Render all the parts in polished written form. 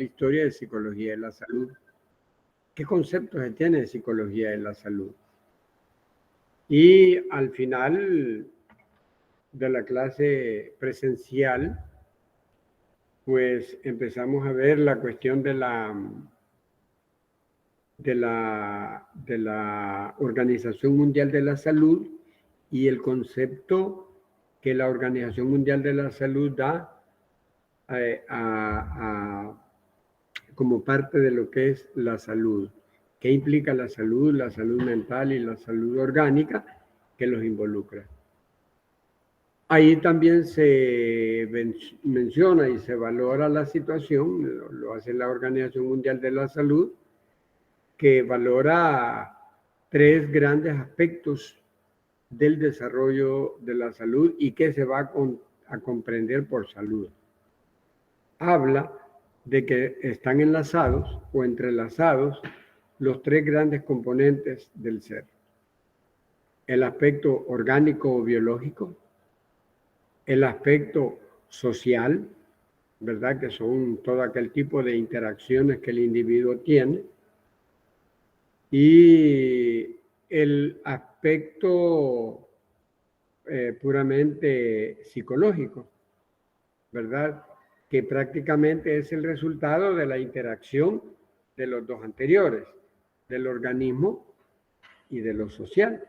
la historia de psicología de la salud. ¿Qué conceptos se tiene de psicología de la salud? Y al final de la clase presencial, pues empezamos a ver la cuestión de la Organización Mundial de la Salud y el concepto que la Organización Mundial de la Salud da como parte de lo que es la salud. ¿Qué implica la salud mental y la salud orgánica que los involucra? Ahí también se menciona y se valora la situación, lo hace la Organización Mundial de la Salud, que valora 3 grandes aspectos del desarrollo de la salud y que se va a comprender por salud. Habla de que están enlazados o entrelazados los 3 grandes componentes del ser. El aspecto orgánico o biológico, el aspecto social, ¿verdad? Que son todo aquel tipo de interacciones que el individuo tiene, y el aspecto puramente psicológico, ¿verdad? Que prácticamente es el resultado de la interacción de los 2 anteriores, del organismo y de lo social.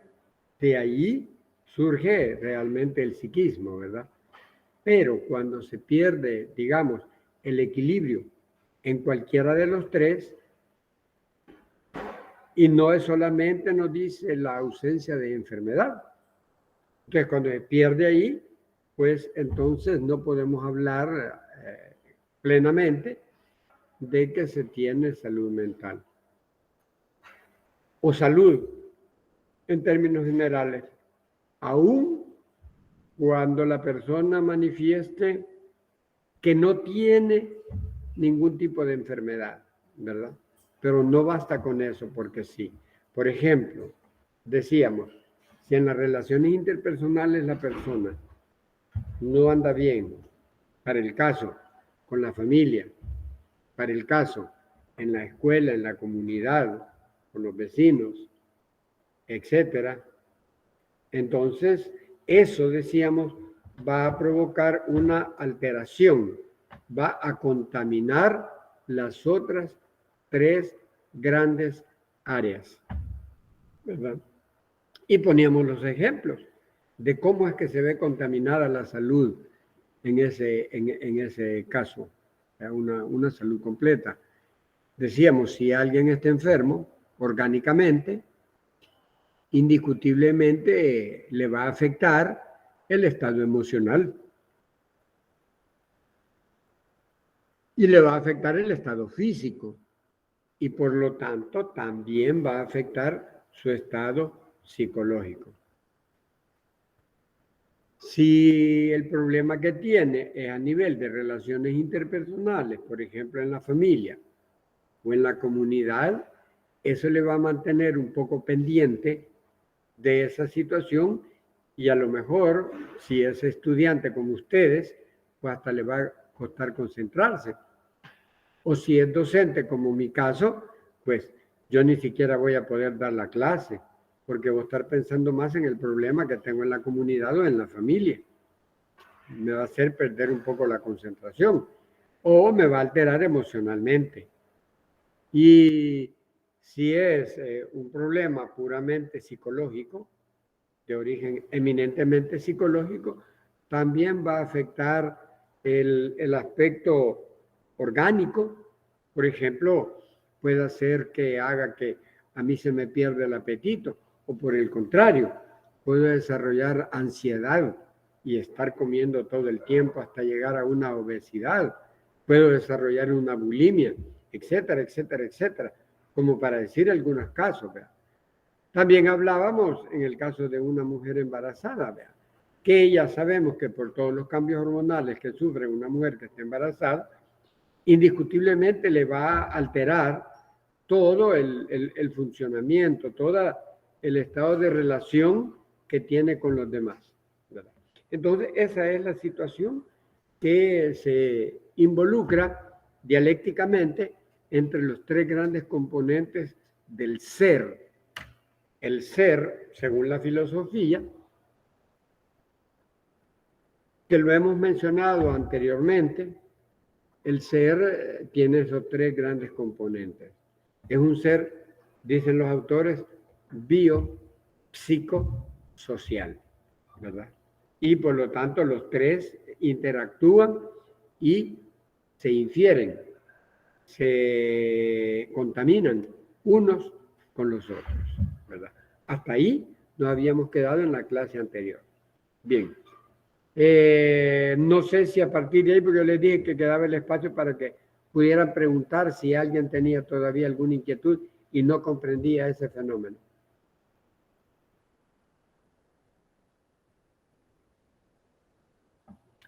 De ahí surge realmente el psiquismo, ¿verdad? Pero cuando se pierde, digamos, el equilibrio en cualquiera de los 3, y no es solamente, nos dice, la ausencia de enfermedad. Entonces, cuando se pierde ahí, pues entonces no podemos hablar plenamente de que se tiene salud mental. O salud, en términos generales, aún cuando la persona manifieste que no tiene ningún tipo de enfermedad, ¿verdad? Pero no basta con eso, porque sí. Por ejemplo, decíamos, si en las relaciones interpersonales la persona no anda bien, para el caso con la familia, para el caso en la escuela, en la comunidad, con los vecinos, etcétera, entonces eso, decíamos, va a provocar una alteración, va a contaminar las otras 3 grandes áreas, ¿verdad? Y poníamos los ejemplos de cómo es que se ve contaminada la salud en ese caso, una salud completa. Decíamos, si alguien está enfermo orgánicamente, indiscutiblemente le va a afectar el estado emocional y le va a afectar el estado físico y por lo tanto también va a afectar su estado psicológico. Si el problema que tiene es a nivel de relaciones interpersonales, por ejemplo en la familia o en la comunidad, eso le va a mantener un poco pendiente de esa situación y a lo mejor, si es estudiante como ustedes, pues hasta le va a costar concentrarse. O si es docente como mi caso, pues yo ni siquiera voy a poder dar la clase, porque voy a estar pensando más en el problema que tengo en la comunidad o en la familia. Me va a hacer perder un poco la concentración o me va a alterar emocionalmente. Y si es un problema puramente psicológico, de origen eminentemente psicológico, también va a afectar el aspecto orgánico. Por ejemplo, puede hacer que haga que a mí se me pierda el apetito, o por el contrario, puedo desarrollar ansiedad y estar comiendo todo el tiempo hasta llegar a una obesidad. Puedo desarrollar una bulimia, etcétera, etcétera, etcétera, como para decir algunos casos, ¿verdad? También hablábamos en el caso de una mujer embarazada, ¿verdad? Que ya sabemos que por todos los cambios hormonales que sufre una mujer que está embarazada, indiscutiblemente le va a alterar todo el funcionamiento, todo el estado de relación que tiene con los demás, ¿verdad? Entonces, esa es la situación que se involucra dialécticamente entre los tres grandes componentes del ser. El ser, según la filosofía, que lo hemos mencionado anteriormente, el ser tiene esos tres grandes componentes. Es un ser, dicen los autores, biopsicosocial, ¿verdad? Y por lo tanto los tres interactúan y se infieren, se contaminan unos con los otros, ¿verdad? Hasta ahí nos habíamos quedado en la clase anterior. Bien. No sé si a partir de ahí, porque yo les dije que quedaba el espacio para que pudieran preguntar si alguien tenía todavía alguna inquietud y no comprendía ese fenómeno.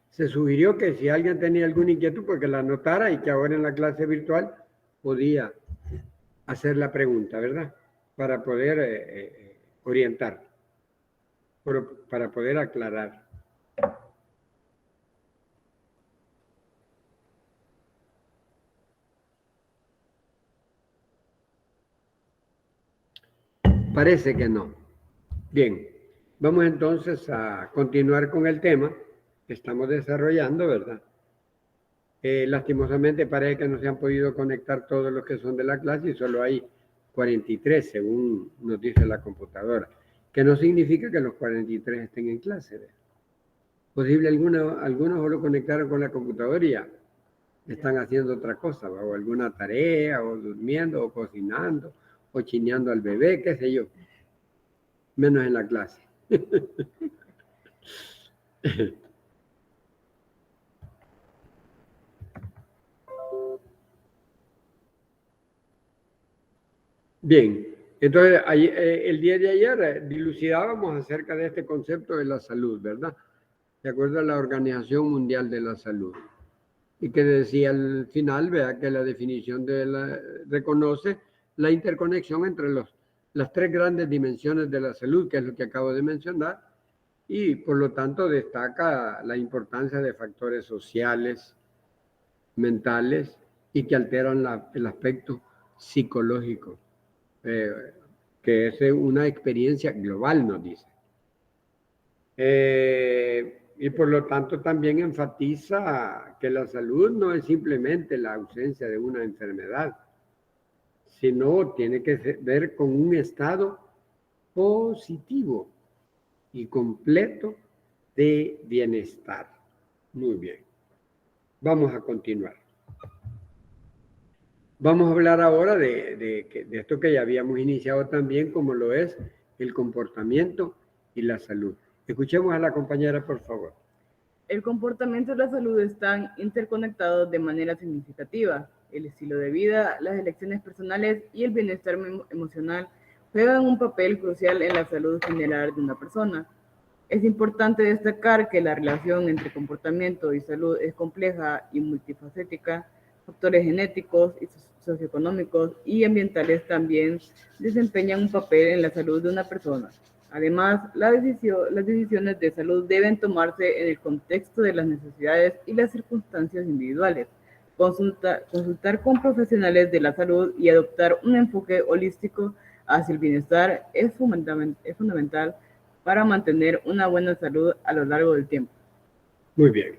Se sugirió que si alguien tenía alguna inquietud, pues que la anotara y que ahora en la clase virtual podía hacer la pregunta, ¿verdad? Para poder orientar, para poder aclarar. Parece que no. Bien, vamos entonces a continuar con el tema que estamos desarrollando, ¿verdad? Lastimosamente parece que no se han podido conectar todos los que son de la clase y solo hay 43, según nos dice la computadora, que no significa que los 43 estén en clase, ¿verdad? Posible algunos solo conectaron con la computadora y ya están haciendo otra cosa, ¿verdad? O alguna tarea, o durmiendo, o cocinando, o chineando al bebé, qué sé yo, menos en la clase. Bien, entonces el día de ayer dilucidábamos acerca de este concepto de la salud, ¿verdad? De acuerdo a la Organización Mundial de la Salud. Y que decía al final, vea que la definición reconoce la interconexión entre las tres grandes dimensiones de la salud, que es lo que acabo de mencionar, y por lo tanto destaca la importancia de factores sociales, mentales y que alteran el aspecto psicológico, que es una experiencia global, nos dice. Y por lo tanto también enfatiza que la salud no es simplemente la ausencia de una enfermedad, sino tiene que ver con un estado positivo y completo de bienestar. Muy bien. Vamos a continuar. Vamos a hablar ahora de esto que ya habíamos iniciado también, como lo es el comportamiento y la salud. Escuchemos a la compañera, por favor. El comportamiento y la salud están interconectados de manera significativa. El estilo de vida, las elecciones personales y el bienestar emocional juegan un papel crucial en la salud general de una persona. Es importante destacar que la relación entre comportamiento y salud es compleja y multifacética. Factores genéticos, socioeconómicos y ambientales también desempeñan un papel en la salud de una persona. Además, las decisiones de salud deben tomarse en el contexto de las necesidades y las circunstancias individuales. Consultar con profesionales de la salud y adoptar un enfoque holístico hacia el bienestar es fundamental para mantener una buena salud a lo largo del tiempo. Muy bien.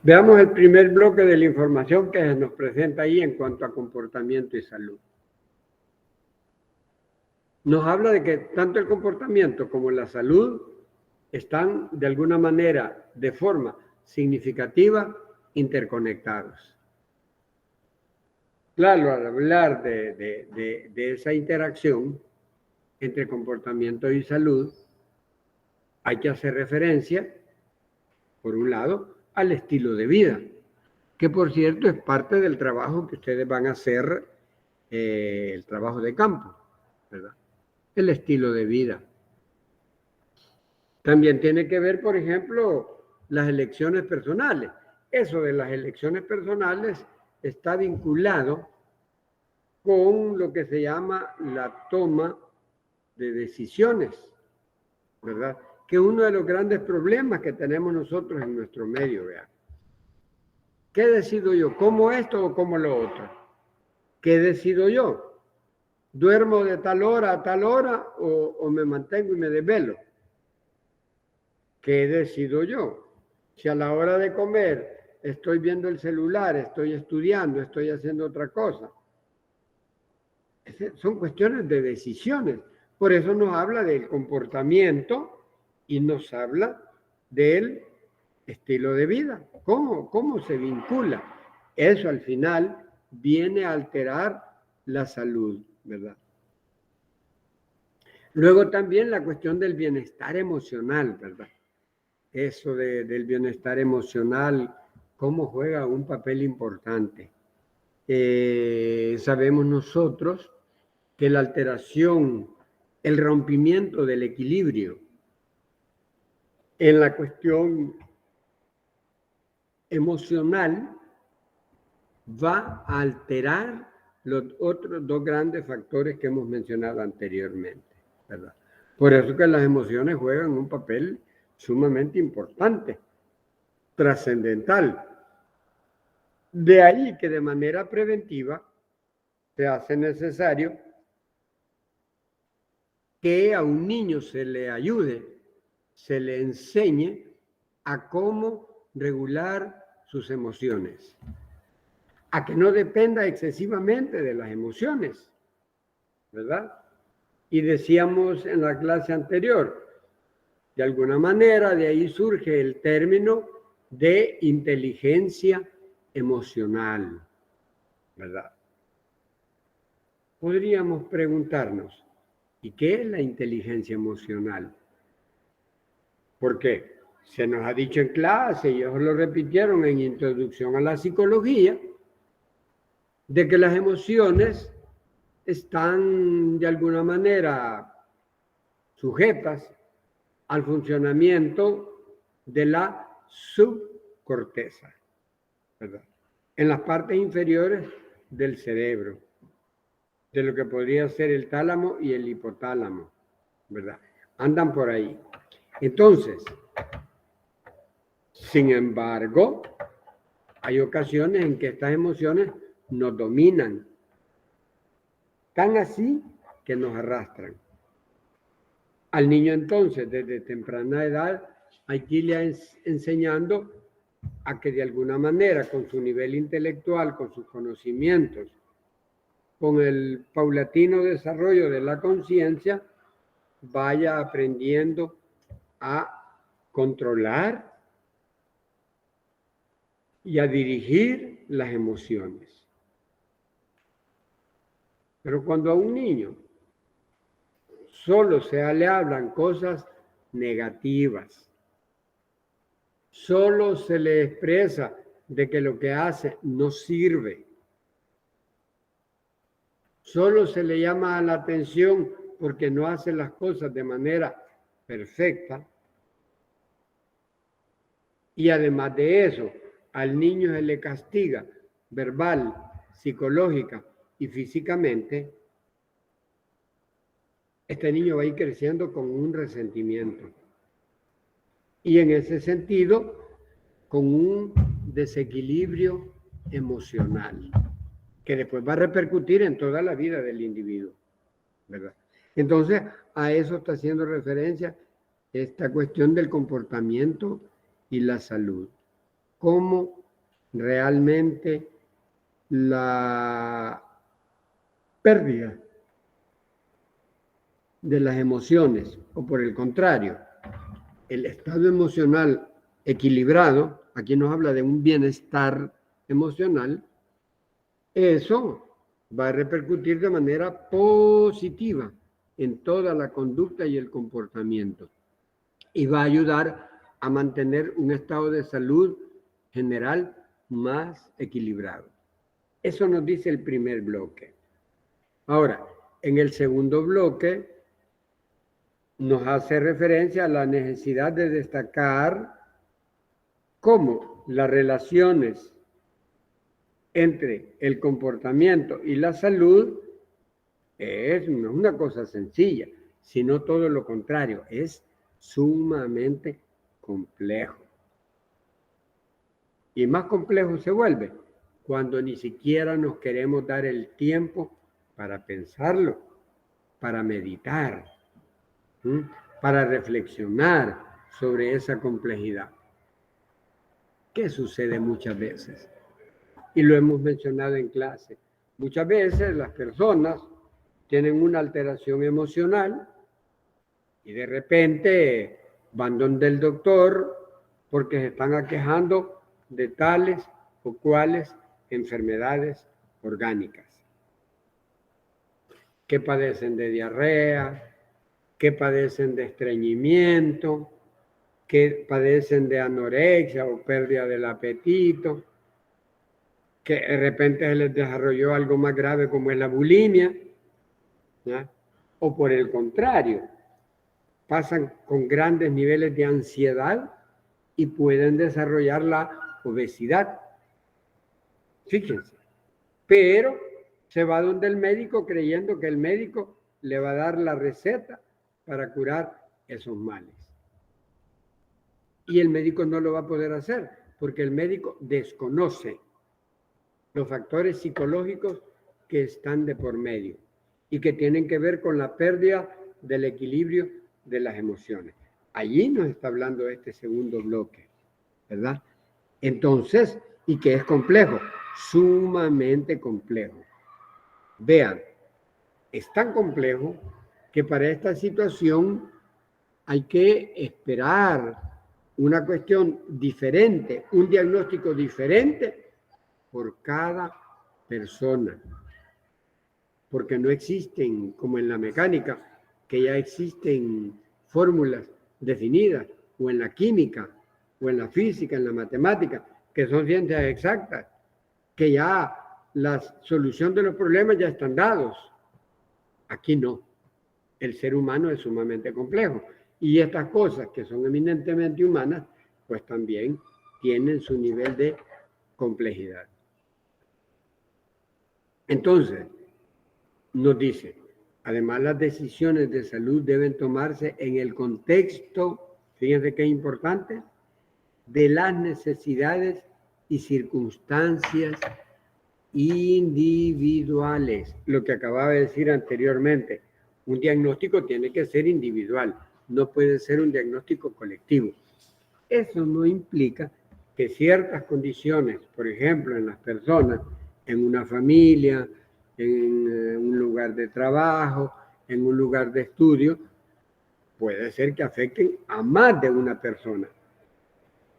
Veamos el primer bloque de la información que nos presenta ahí en cuanto a comportamiento y salud. Nos habla de que tanto el comportamiento como la salud están de alguna manera, de forma significativa, interconectados. Claro, al hablar de esa interacción entre comportamiento y salud, hay que hacer referencia, por un lado, al estilo de vida, que por cierto es parte del trabajo que ustedes van a hacer, el trabajo de campo, ¿verdad? El estilo de vida. También tiene que ver, por ejemplo, las elecciones personales. Eso de las elecciones personales está vinculado con lo que se llama la toma de decisiones, ¿verdad? Que es uno de los grandes problemas que tenemos nosotros en nuestro medio, ¿verdad? ¿Qué decido yo? ¿Como esto o como lo otro? ¿Qué decido yo? ¿Duermo de tal hora a tal hora o me mantengo y me desvelo? ¿Qué decido yo? Si a la hora de comer estoy viendo el celular, estoy estudiando, estoy haciendo otra cosa. Son cuestiones de decisiones. Por eso nos habla del comportamiento y nos habla del estilo de vida. ¿Cómo se vincula? Eso al final viene a alterar la salud, ¿verdad? Luego también la cuestión del bienestar emocional, ¿verdad? Eso del bienestar emocional, cómo juega un papel importante. Sabemos nosotros que la alteración, el rompimiento del equilibrio en la cuestión emocional va a alterar los otros dos grandes factores que hemos mencionado anteriormente, ¿verdad? Por eso que las emociones juegan un papel sumamente importante, trascendental. De ahí que de manera preventiva se hace necesario que a un niño se le ayude, se le enseñe a cómo regular sus emociones, a que no dependa excesivamente de las emociones, ¿verdad? Y decíamos en la clase anterior, de alguna manera de ahí surge el término de inteligencia emocional, ¿verdad? Podríamos preguntarnos, ¿y qué es la inteligencia emocional? ¿Por qué? Se nos ha dicho en clase, y ellos lo repitieron en Introducción a la Psicología, de que las emociones están de alguna manera sujetas al funcionamiento de la subcorteza, ¿verdad? En las partes inferiores del cerebro, de lo que podría ser el tálamo y el hipotálamo, ¿verdad? Andan por ahí. Entonces, sin embargo, hay ocasiones en que estas emociones nos dominan, tan así que nos arrastran. Al niño entonces, desde temprana edad, hay que irle enseñando a que de alguna manera, con su nivel intelectual, con sus conocimientos, con el paulatino desarrollo de la conciencia, vaya aprendiendo a controlar y a dirigir las emociones. Pero cuando a un niño solo le hablan cosas negativas, solo se le expresa de que lo que hace no sirve, solo se le llama la atención porque no hace las cosas de manera perfecta, y además de eso, al niño se le castiga verbal, psicológica y físicamente, este niño va a ir creciendo con un resentimiento. Y en ese sentido, con un desequilibrio emocional, que después va a repercutir en toda la vida del individuo, ¿verdad? Entonces, a eso está haciendo referencia esta cuestión del comportamiento y la salud. Cómo realmente la pérdida de las emociones, o por el contrario, el estado emocional equilibrado, aquí nos habla de un bienestar emocional, eso va a repercutir de manera positiva en toda la conducta y el comportamiento y va a ayudar a mantener un estado de salud general más equilibrado. Eso nos dice el primer bloque. Ahora, en el segundo bloque nos hace referencia a la necesidad de destacar cómo las relaciones entre el comportamiento y la salud no es una cosa sencilla, sino todo lo contrario, es sumamente complejo. Y más complejo se vuelve cuando ni siquiera nos queremos dar el tiempo para pensarlo, para meditar, ¿sí? Para reflexionar sobre esa complejidad. ¿Qué sucede muchas veces? Y lo hemos mencionado en clase. Muchas veces las personas tienen una alteración emocional y de repente van donde el doctor porque se están aquejando de tales o cuales enfermedades orgánicas, que padecen de diarrea, que padecen de estreñimiento, que padecen de anorexia o pérdida del apetito, que de repente se les desarrolló algo más grave como es la bulimia, ¿ya? O por el contrario, pasan con grandes niveles de ansiedad y pueden desarrollar la obesidad. Fíjense, pero se va donde el médico creyendo que el médico le va a dar la receta para curar esos males. Y el médico no lo va a poder hacer porque el médico desconoce los factores psicológicos que están de por medio y que tienen que ver con la pérdida del equilibrio de las emociones. Allí nos está hablando este segundo bloque, ¿verdad? Entonces, y que es complejo, sumamente complejo. Vean, es tan complejo que para esta situación hay que esperar una cuestión diferente, un diagnóstico diferente por cada persona. Porque no existen, como en la mecánica, que ya existen fórmulas definidas, o en la química, o en la física, en la matemática, que son ciencias exactas, que ya la solución de los problemas ya están dados. Aquí no. El ser humano es sumamente complejo. Y estas cosas que son eminentemente humanas, pues también tienen su nivel de complejidad. Entonces, nos dice, además las decisiones de salud deben tomarse en el contexto, fíjense qué importante, de las necesidades y circunstancias individuales. Lo que acababa de decir anteriormente, un diagnóstico tiene que ser individual, no puede ser un diagnóstico colectivo. Eso no implica que ciertas condiciones, por ejemplo, en las personas, en una familia, en un lugar de trabajo, en un lugar de estudio, puede ser que afecten a más de una persona.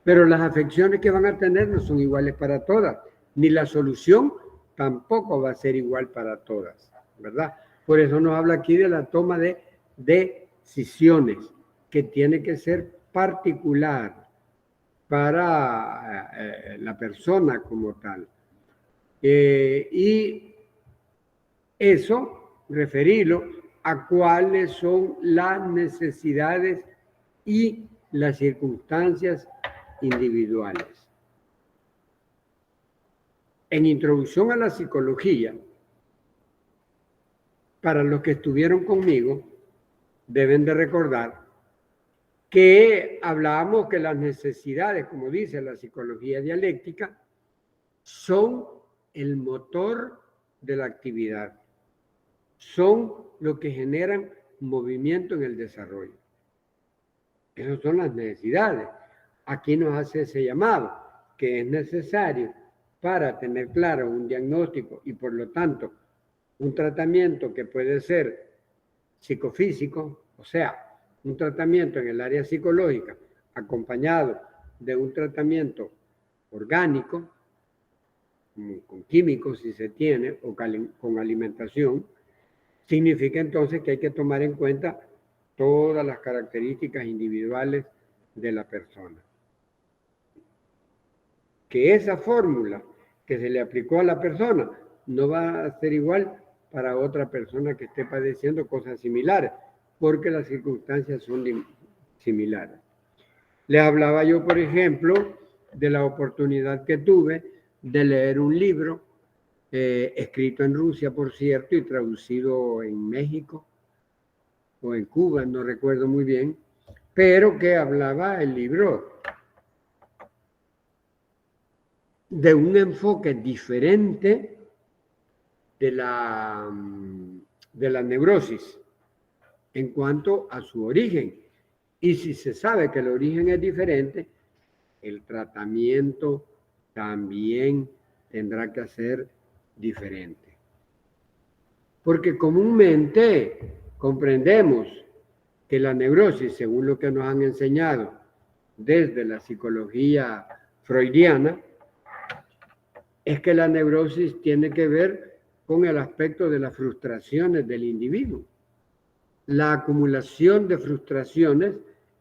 Pero las afecciones que van a tener no son iguales para todas, ni la solución tampoco va a ser igual para todas, ¿verdad? Por eso nos habla aquí de la toma de decisiones, que tiene que ser particular para la persona como tal. Y eso, referirlo a cuáles son las necesidades y las circunstancias individuales. En Introducción a la Psicología, para los que estuvieron conmigo, deben de recordar que hablábamos que las necesidades, como dice la psicología dialéctica, son el motor de la actividad, son lo que generan movimiento en el desarrollo. Esas son las necesidades. Aquí nos hace ese llamado, que es necesario para tener claro un diagnóstico y por lo tanto un tratamiento que puede ser psicofísico, o sea, un tratamiento en el área psicológica acompañado de un tratamiento orgánico, con químicos si se tiene, o con alimentación, significa entonces que hay que tomar en cuenta todas las características individuales de la persona. Que esa fórmula que se le aplicó a la persona no va a ser igual para otra persona que esté padeciendo cosas similares, porque las circunstancias son similares. Les hablaba yo, por ejemplo, de la oportunidad que tuve de leer un libro escrito en Rusia, por cierto, y traducido en México o en Cuba, no recuerdo muy bien, pero que hablaba el libro de un enfoque diferente de la neurosis en cuanto a su origen. Y si se sabe que el origen es diferente, el tratamiento también tendrá que ser diferente. Porque comúnmente comprendemos que la neurosis, según lo que nos han enseñado desde la psicología freudiana, es que la neurosis tiene que ver con el aspecto de las frustraciones del individuo. La acumulación de frustraciones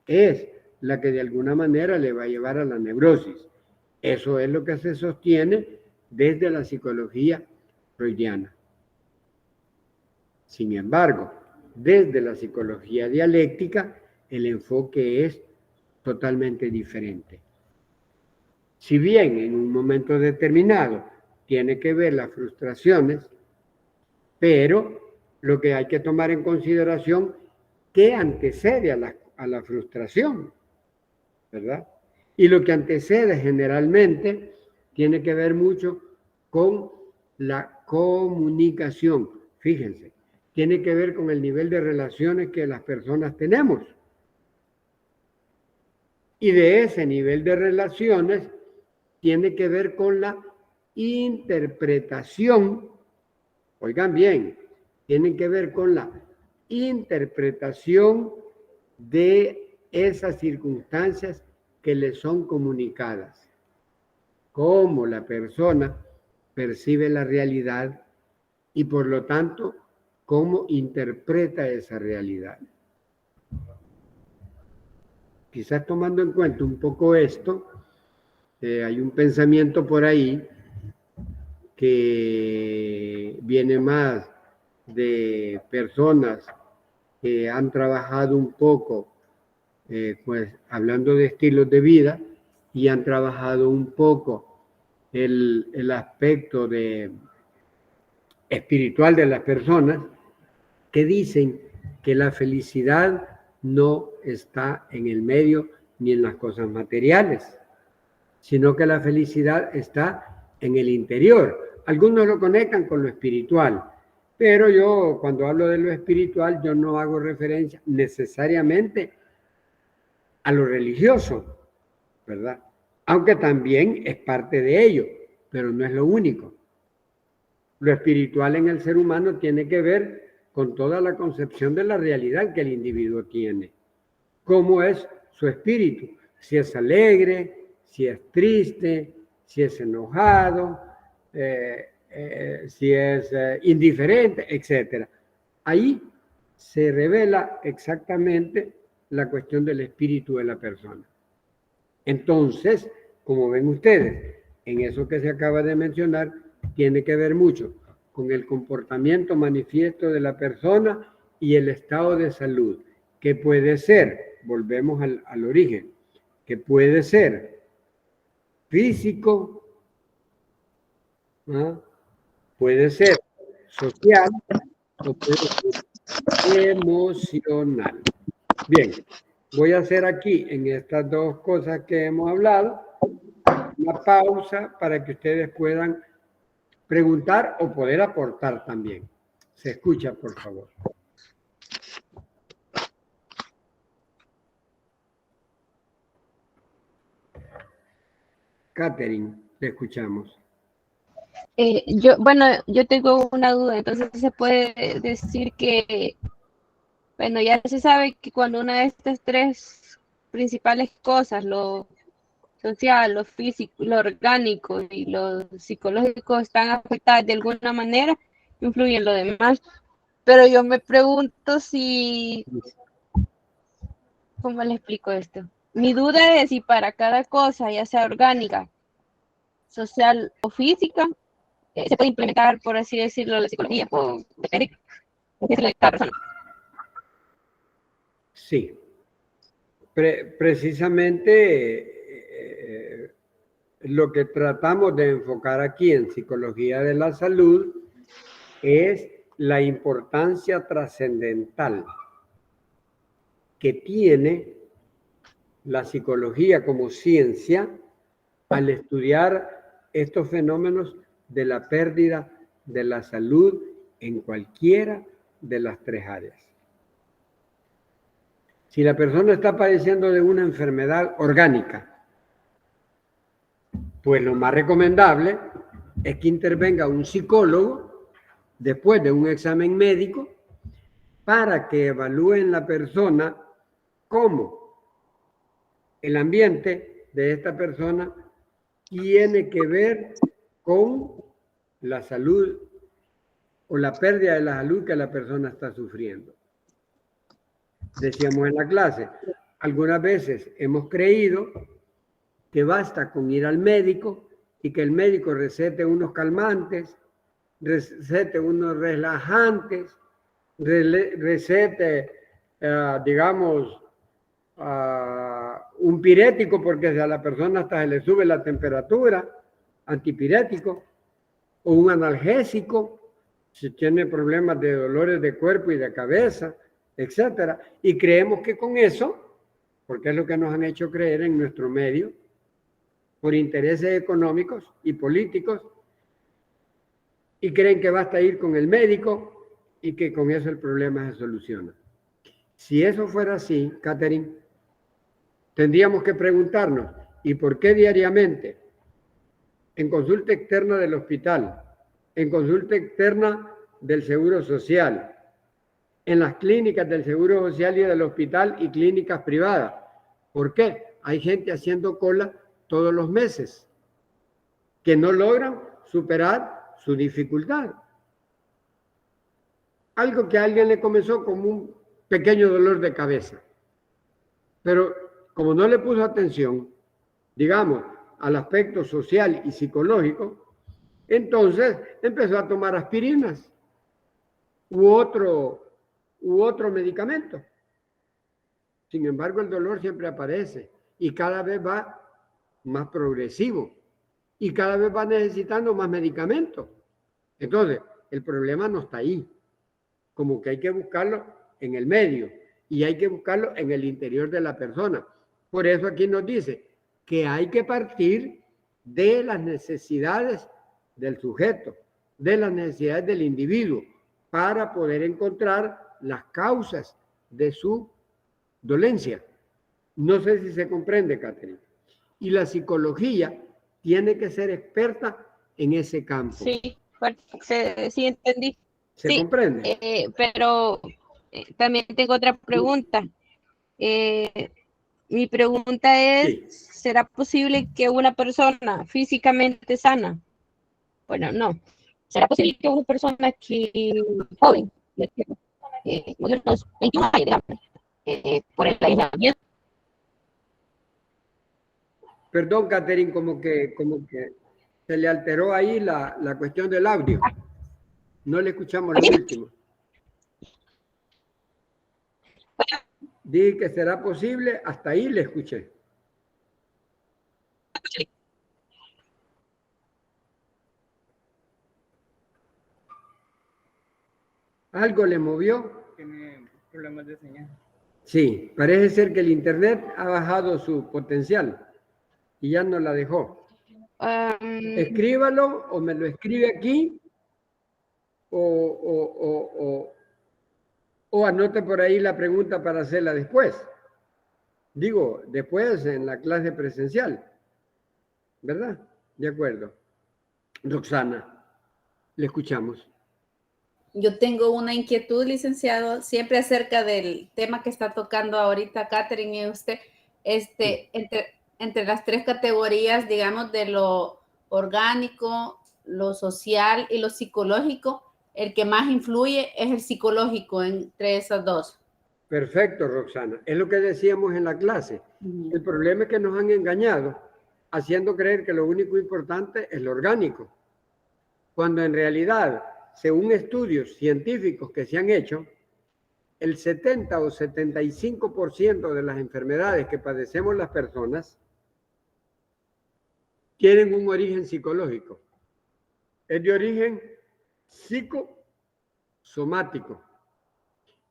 es la que de alguna manera le va a llevar a la neurosis. Eso es lo que se sostiene desde la psicología freudiana. Sin embargo, desde la psicología dialéctica, el enfoque es totalmente diferente. Si bien en un momento determinado tiene que ver las frustraciones, pero lo que hay que tomar en consideración qué antecede a la frustración, ¿verdad? Y lo que antecede generalmente tiene que ver mucho con la comunicación. Fíjense, tiene que ver con el nivel de relaciones que las personas tenemos. Y de ese nivel de relaciones tiene que ver con la interpretación, oigan bien, tiene que ver con la interpretación de esas circunstancias que le son comunicadas. Cómo la persona percibe la realidad y por lo tanto, cómo interpreta esa realidad. Quizás tomando en cuenta un poco esto, hay un pensamiento por ahí que viene más de personas que han trabajado un poco, pues hablando de estilos de vida, y han trabajado un poco el aspecto espiritual de las personas, que dicen que la felicidad no está en el medio ni en las cosas materiales, sino que la felicidad está en el interior. Algunos lo conectan con lo espiritual, pero yo cuando hablo de lo espiritual, yo no hago referencia necesariamente a lo religioso, ¿verdad? Aunque también es parte de ello, pero no es lo único. Lo espiritual en el ser humano tiene que ver con toda la concepción de la realidad que el individuo tiene. ¿Cómo es su espíritu? Si es alegre, si es triste, si es enojado, si es indiferente, etc. Ahí se revela exactamente la cuestión del espíritu de la persona. Entonces, como ven ustedes, en eso que se acaba de mencionar, tiene que ver mucho con el comportamiento manifiesto de la persona y el estado de salud, que puede ser, volvemos al origen, que puede ser físico, ¿no? Puede ser social o puede ser emocional. Bien, voy a hacer aquí en estas dos cosas que hemos hablado una pausa para que ustedes puedan preguntar o poder aportar también. Se escucha, por favor. Catherine, le escuchamos. Yo tengo una duda, entonces se puede decir que, bueno, ya se sabe que cuando una de estas tres principales cosas, lo social, lo físico, lo orgánico y lo psicológico están afectadas de alguna manera, influyen en lo demás. Pero yo me pregunto si, ¿cómo le explico esto? Mi duda es si para cada cosa, ya sea orgánica, social o física, se puede implementar, por así decirlo, la psicología o depende de cada persona. Sí. Precisamente lo que tratamos de enfocar aquí en psicología de la salud es la importancia trascendental que tiene la psicología como ciencia al estudiar estos fenómenos de la pérdida de la salud en cualquiera de las tres áreas. Si la persona está padeciendo de una enfermedad orgánica, pues lo más recomendable es que intervenga un psicólogo después de un examen médico para que evalúe en la persona cómo el ambiente de esta persona tiene que ver con la salud o la pérdida de la salud que la persona está sufriendo. Decíamos en la clase, algunas veces hemos creído que basta con ir al médico y que el médico recete unos calmantes, recete unos relajantes, recete, digamos, un pirético porque a la persona hasta se le sube la temperatura, antipirético, o un analgésico, si tiene problemas de dolores de cuerpo y de cabeza, etcétera. Y creemos que con eso, porque es lo que nos han hecho creer en nuestro medio, por intereses económicos y políticos, y creen que basta ir con el médico y que con eso el problema se soluciona. Si eso fuera así, Catherine, tendríamos que preguntarnos, ¿y por qué diariamente, en consulta externa del hospital, en consulta externa del Seguro Social, en las clínicas del Seguro Social y del hospital y clínicas privadas? ¿Por qué? Hay gente haciendo cola todos los meses que no logran superar su dificultad. Algo que a alguien le comenzó como un pequeño dolor de cabeza, pero como no le puso atención, digamos, al aspecto social y psicológico, entonces empezó a tomar aspirinas u otro medicamento. Sin embargo, el dolor siempre aparece y cada vez va más progresivo y cada vez va necesitando más medicamentos. Entonces, el problema no está ahí. Como que hay que buscarlo en el medio y hay que buscarlo en el interior de la persona. Por eso aquí nos dice que hay que partir de las necesidades del sujeto, de las necesidades del individuo, para poder encontrar las causas de su dolencia. No sé si se comprende, Catherine. Y la psicología tiene que ser experta en ese campo. Sí, sí entendí. ¿Se comprende? Pero también tengo otra pregunta. Mi pregunta es, Sí. ¿será posible que una persona físicamente sana, bueno, no, será posible que una persona que joven, de unos 21 años, digamos, por el aislamiento? Perdón, Catherine, como que se le alteró ahí la cuestión del audio. No le escuchamos lo último. Dije que será posible, hasta ahí le escuché. ¿Algo le movió? Tiene problemas de señal. Sí, parece ser que el internet ha bajado su potencial y ya no la dejó. Escríbalo o me lo escribe aquí o anote por ahí la pregunta para hacerla después. Digo, después en la clase presencial. ¿Verdad? De acuerdo. Roxana, le escuchamos. Yo tengo una inquietud, licenciado, siempre acerca del tema que está tocando ahorita Catherine y usted, Sí. entre las tres categorías, digamos, de lo orgánico, lo social y lo psicológico, el que más influye es el psicológico entre esas dos. Perfecto, Roxana. Es lo que decíamos en la clase. El problema es que nos han engañado haciendo creer que lo único importante es lo orgánico, cuando en realidad, según estudios científicos que se han hecho, el 70 o 75% de las enfermedades que padecemos las personas tienen un origen psicológico. Es de origen psicosomático,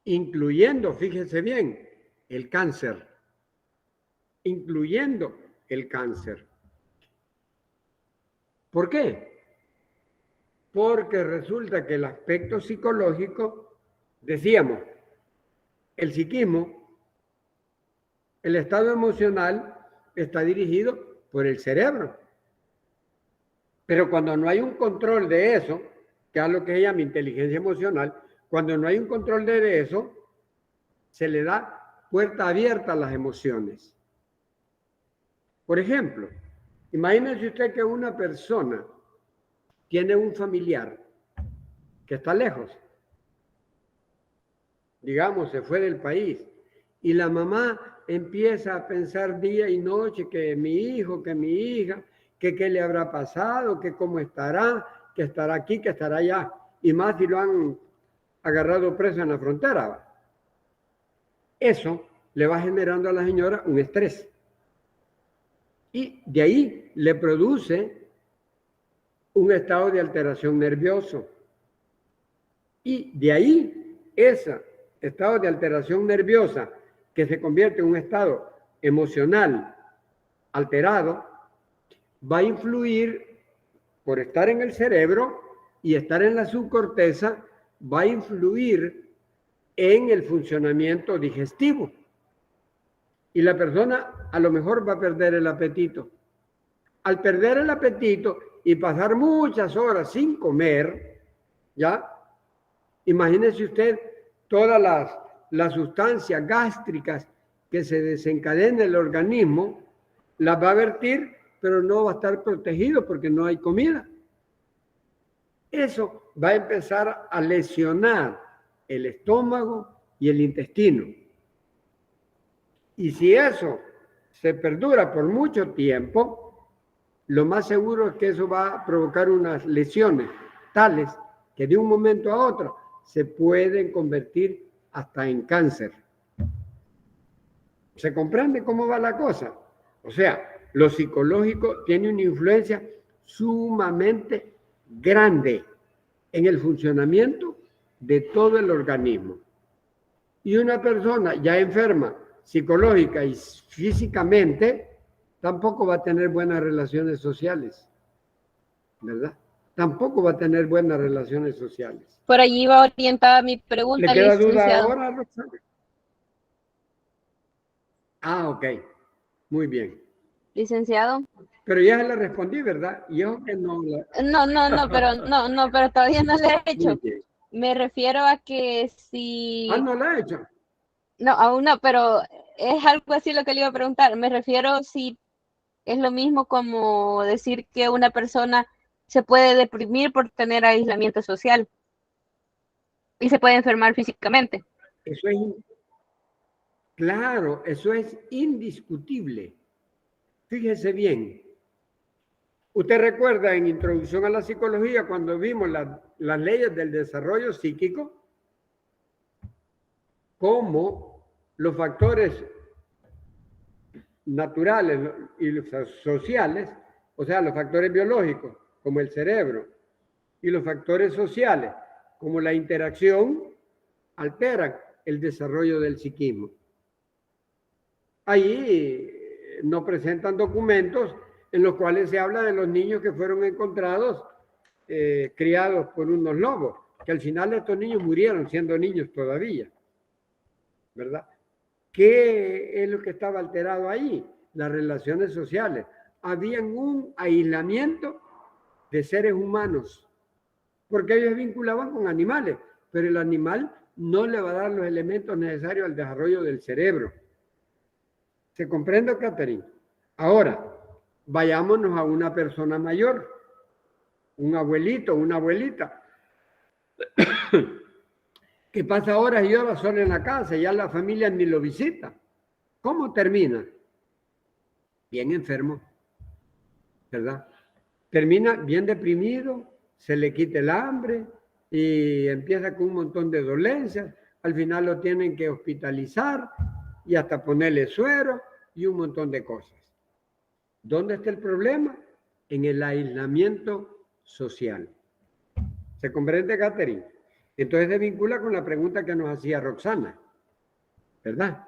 incluyendo, fíjense bien, el cáncer. ¿Por qué? Porque resulta que el aspecto psicológico, decíamos, el psiquismo, el estado emocional está dirigido por el cerebro. Pero cuando no hay un control de eso, que es lo que se llama inteligencia emocional, cuando no hay un control de eso, se le da puerta abierta a las emociones. Por ejemplo, imagínese usted que una persona tiene un familiar que está lejos, digamos, se fue del país, y la mamá empieza a pensar día y noche que mi hijo, que mi hija, que qué le habrá pasado, que cómo estará, que estará aquí, que estará allá, y más si lo han agarrado preso en la frontera. Eso le va generando a la señora un estrés. Y de ahí le produce un estado de alteración nervioso. Y de ahí, ese estado de alteración nerviosa que se convierte en un estado emocional alterado, va a influir, por estar en el cerebro y estar en la subcorteza, va a influir en el funcionamiento digestivo. Y la persona a lo mejor va a perder el apetito. Al perder el apetito y pasar muchas horas sin comer, ¿ya? Imagínese usted todas las sustancias gástricas que se desencadenan en el organismo, las va a vertir, pero no va a estar protegido porque no hay comida. Eso va a empezar a lesionar el estómago y el intestino. Y si eso se perdura por mucho tiempo, lo más seguro es que eso va a provocar unas lesiones tales que de un momento a otro se pueden convertir hasta en cáncer. ¿Se comprende cómo va la cosa? O sea, lo psicológico tiene una influencia sumamente grande en el funcionamiento de todo el organismo. Y una persona ya enferma psicológica y físicamente tampoco va a tener buenas relaciones sociales, ¿verdad? Tampoco va a tener buenas relaciones sociales. Por allí va orientada mi pregunta, ¿Le queda duda licenciado. ahora, Roxana? Ah, ok. Muy bien. Licenciado. Pero ya se la respondí, ¿verdad? Yo que no la... No, pero todavía no le he hecho. Muy bien. Me refiero a que si... Ah, no la he hecho. No, aún no, pero es algo así lo que le iba a preguntar. Me refiero si es lo mismo como decir que una persona se puede deprimir por tener aislamiento social y se puede enfermar físicamente. Eso es, claro, eso es indiscutible. Fíjese bien. Usted recuerda en Introducción a la Psicología cuando vimos las leyes del desarrollo psíquico, cómo los factores naturales y los sociales, o sea, los factores biológicos, como el cerebro, y los factores sociales, como la interacción, alteran el desarrollo del psiquismo. Ahí nos presentan documentos en los cuales se habla de los niños que fueron encontrados criados por unos lobos, que al final estos niños murieron siendo niños todavía, ¿verdad? ¿Qué es lo que estaba alterado ahí? Las relaciones sociales. Habían un aislamiento de seres humanos, porque ellos vinculaban con animales, pero el animal no le va a dar los elementos necesarios al desarrollo del cerebro. ¿Se comprende, Catherine? Ahora, vayámonos a una persona mayor, un abuelito, una abuelita, que pasa horas y horas solo en la casa, ya la familia ni lo visita. ¿Cómo termina? Bien enfermo, ¿verdad? Termina bien deprimido, se le quita el hambre y empieza con un montón de dolencias. Al final lo tienen que hospitalizar y hasta ponerle suero y un montón de cosas. ¿Dónde está el problema? En el aislamiento social. ¿Se comprende, Catherine? Entonces se vincula con la pregunta que nos hacía Roxana, ¿verdad?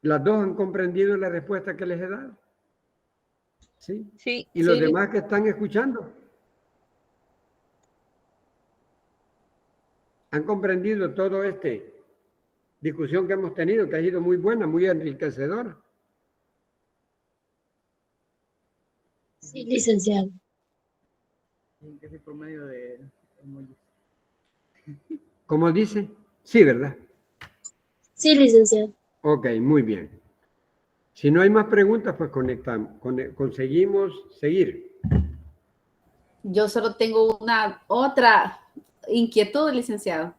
¿Las dos han comprendido la respuesta que les he dado? ¿Sí? Sí. ¿Y los Sí. demás que están escuchando? ¿Han comprendido todo discusión que hemos tenido, que ha sido muy buena, muy enriquecedora? Sí, licenciado. Que es el promedio de emojis. ¿Cómo dice? Sí, ¿verdad? Sí, licenciado. Ok, muy bien. Si no hay más preguntas, pues conseguimos seguir. Yo solo tengo una otra inquietud, licenciado.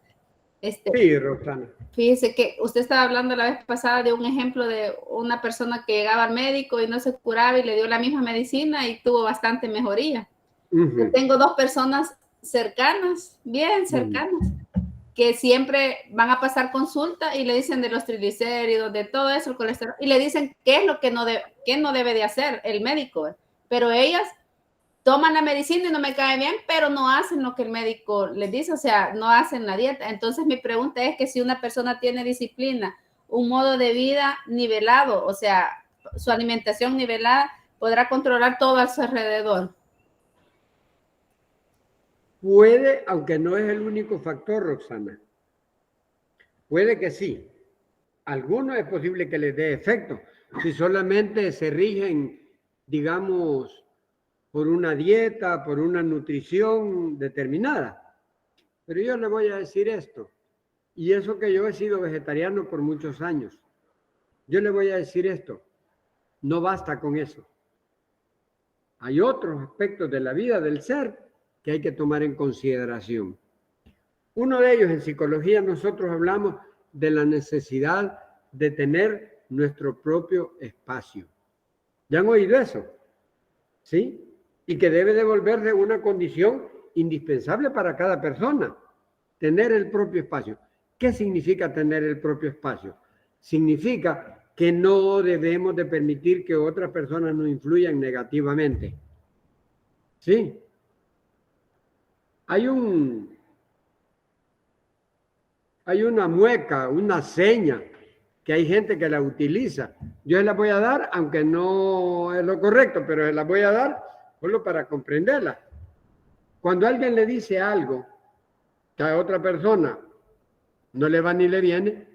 Sí, Roxana. Fíjese que usted estaba hablando la vez pasada de un ejemplo de una persona que llegaba al médico y no se curaba y le dio la misma medicina y tuvo bastante mejoría. Yo tengo dos personas cercanas, bien cercanas, que siempre van a pasar consulta y le dicen de los triglicéridos, de todo eso, el colesterol, y le dicen qué es lo que no debe de hacer el médico. Pero ellas toman la medicina y no me cae bien, pero no hacen lo que el médico les dice, o sea, no hacen la dieta. Entonces mi pregunta es que si una persona tiene disciplina, un modo de vida nivelado, o sea, su alimentación nivelada, podrá controlar todo a su alrededor. Puede, aunque no es el único factor, Roxana. Puede que sí. Algunos es posible que les dé efecto. Si solamente se rigen, digamos, por una dieta, por una nutrición determinada. Pero yo le voy a decir esto, y eso que yo he sido vegetariano por muchos años. Yo le voy a decir esto, no basta con eso. Hay otros aspectos de la vida del ser que hay que tomar en consideración. Uno de ellos, en psicología, nosotros hablamos de la necesidad de tener nuestro propio espacio. ¿Ya han oído eso? ¿Sí? Y que debe de volverse una condición indispensable para cada persona, tener el propio espacio. ¿Qué significa tener el propio espacio? Significa que no debemos de permitir que otras personas nos influyan negativamente. ¿Sí? Hay una mueca, una seña, que hay gente que la utiliza. Yo se la voy a dar, aunque no es lo correcto, pero se la voy a dar solo para comprenderla. Cuando alguien le dice algo que a otra persona no le va ni le viene,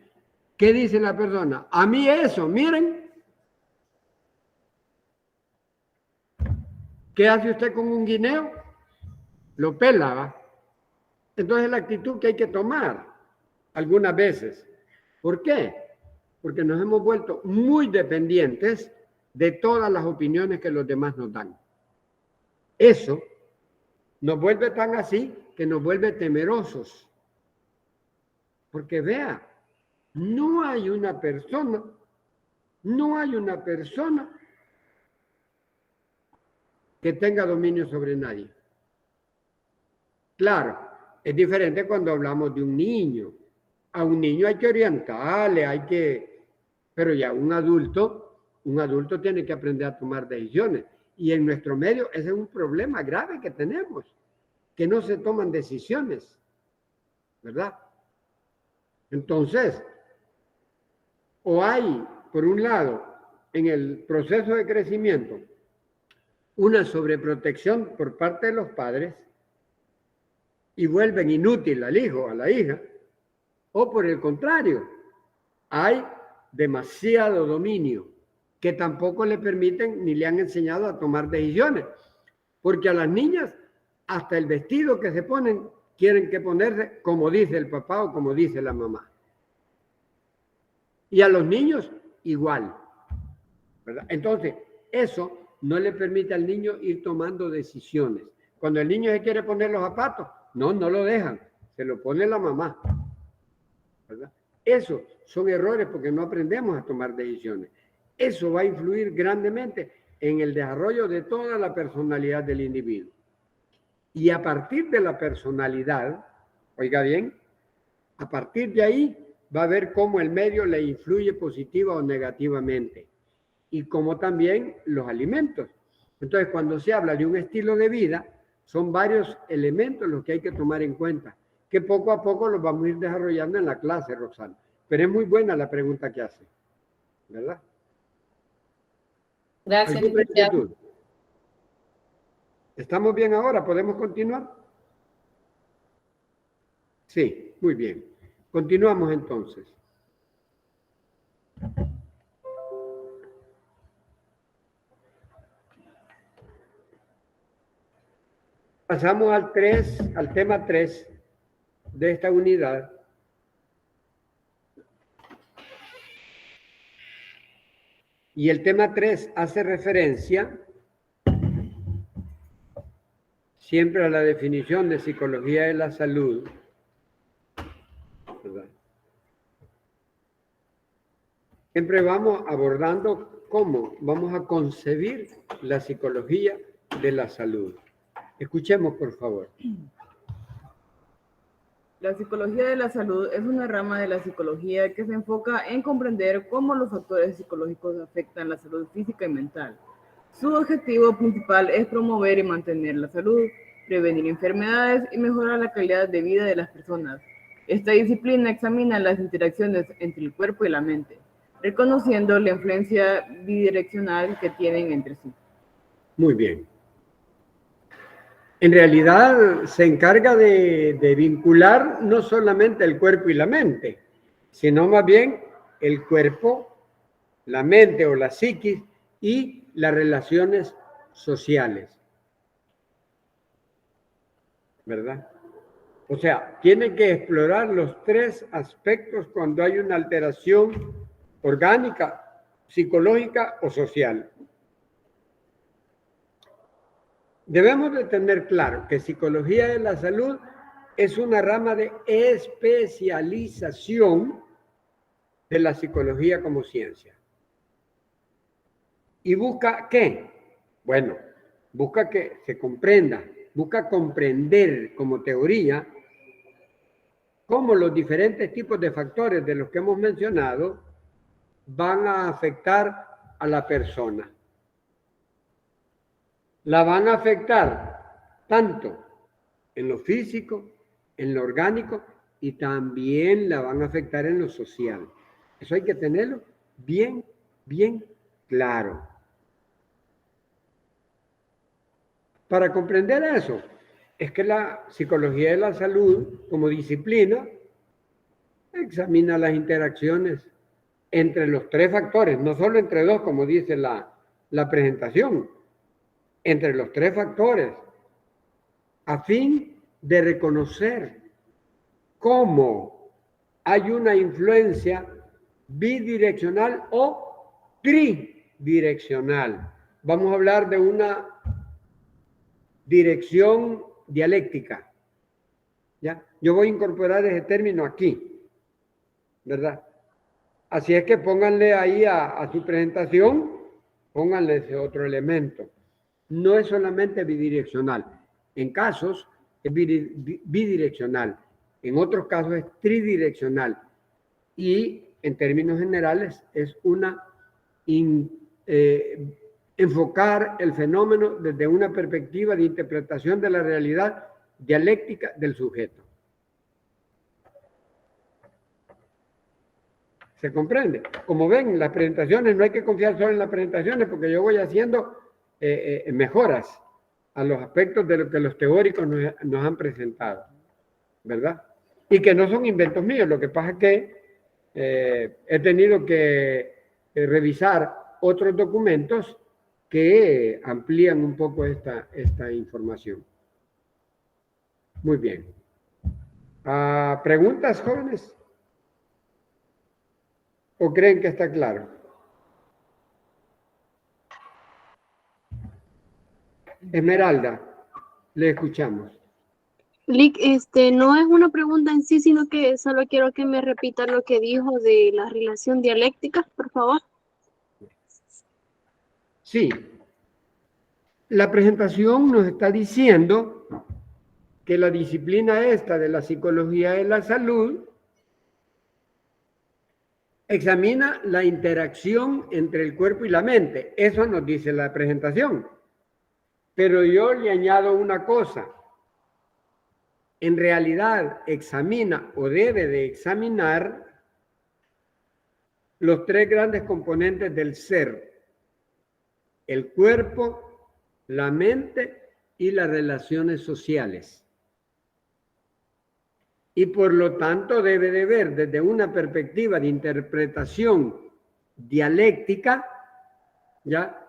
¿qué dice la persona? A mí eso, miren. ¿Qué hace usted con un guineo? Lo pela, ¿va? Entonces es la actitud que hay que tomar algunas veces. ¿Por qué? Porque nos hemos vuelto muy dependientes de todas las opiniones que los demás nos dan. Eso nos vuelve tan así que nos vuelve temerosos. Porque vea, no hay una persona que tenga dominio sobre nadie. Claro, es diferente cuando hablamos de un niño. A un niño hay que orientarle, pero ya un adulto tiene que aprender a tomar decisiones. Y en nuestro medio ese es un problema grave que tenemos, que no se toman decisiones, ¿verdad? Entonces, o hay, por un lado, en el proceso de crecimiento, una sobreprotección por parte de los padres y vuelven inútil al hijo o a la hija, o por el contrario, hay demasiado dominio que tampoco le permiten ni le han enseñado a tomar decisiones, porque a las niñas hasta el vestido que se ponen quieren que ponerse como dice el papá o como dice la mamá. Y a los niños igual, ¿verdad? Entonces, eso no le permite al niño ir tomando decisiones. Cuando el niño se quiere poner los zapatos, no lo dejan, se lo pone la mamá, ¿verdad? Eso son errores porque no aprendemos a tomar decisiones. Eso va a influir grandemente en el desarrollo de toda la personalidad del individuo. Y a partir de la personalidad, oiga bien, a partir de ahí va a ver cómo el medio le influye positiva o negativamente y cómo también los alimentos. Entonces, cuando se habla de un estilo de vida, son varios elementos los que hay que tomar en cuenta, que poco a poco los vamos a ir desarrollando en la clase, Roxana. Pero es muy buena la pregunta que hace, ¿verdad? Gracias, ¿Alguna licenciado. inquietud? ¿Estamos bien ahora? ¿Podemos continuar? Sí, muy bien. Continuamos entonces. Pasamos al tema 3 de esta unidad. Y el tema 3 hace referencia siempre a la definición de psicología de la salud, ¿verdad? Siempre vamos abordando cómo vamos a concebir la psicología de la salud. Escuchemos, por favor. La psicología de la salud es una rama de la psicología que se enfoca en comprender cómo los factores psicológicos afectan la salud física y mental. Su objetivo principal es promover y mantener la salud, prevenir enfermedades y mejorar la calidad de vida de las personas. Esta disciplina examina las interacciones entre el cuerpo y la mente, reconociendo la influencia bidireccional que tienen entre sí. Muy bien. En realidad se encarga de vincular no solamente el cuerpo y la mente, sino más bien el cuerpo, la mente o la psiquis y las relaciones sociales. ¿Verdad? O sea, tiene que explorar los tres aspectos cuando hay una alteración orgánica, psicológica o social. Debemos de tener claro que psicología de la salud es una rama de especialización de la psicología como ciencia. ¿Y busca qué? Bueno, busca que se comprenda, busca comprender como teoría cómo los diferentes tipos de factores de los que hemos mencionado van a afectar a la persona. La van a afectar tanto en lo físico, en lo orgánico y también la van a afectar en lo social. Eso hay que tenerlo bien, bien claro. Para comprender eso, es que la psicología de la salud, como disciplina, examina las interacciones entre los tres factores, no solo entre dos, como dice la presentación, entre los tres factores, a fin de reconocer cómo hay una influencia bidireccional o tridireccional. Vamos a hablar de una dirección dialéctica. ¿Ya? Yo voy a incorporar ese término aquí, ¿verdad? Así es que pónganle ahí a su presentación, pónganle ese otro elemento. No es solamente bidireccional. En casos es bidireccional, en otros casos es tridireccional. Y en términos generales es una enfocar el fenómeno desde una perspectiva de interpretación de la realidad dialéctica del sujeto. ¿Se comprende? Como ven, las presentaciones, no hay que confiar solo en las presentaciones porque yo voy haciendo mejoras a los aspectos de lo que los teóricos nos han presentado, ¿verdad? Y que no son inventos míos, lo que pasa es que he tenido que revisar otros documentos que amplían un poco esta información. Muy bien. ¿Preguntas, jóvenes? ¿O creen que está claro? Esmeralda, le escuchamos. Lick, no es una pregunta en sí, sino que solo quiero que me repita lo que dijo de la relación dialéctica, por favor. Sí. La presentación nos está diciendo que la disciplina esta de la psicología de la salud examina la interacción entre el cuerpo y la mente. Eso nos dice la presentación. Pero yo le añado una cosa. En realidad examina o debe de examinar los tres grandes componentes del ser: el cuerpo, la mente y las relaciones sociales. Y por lo tanto debe de ver desde una perspectiva de interpretación dialéctica, ¿ya?,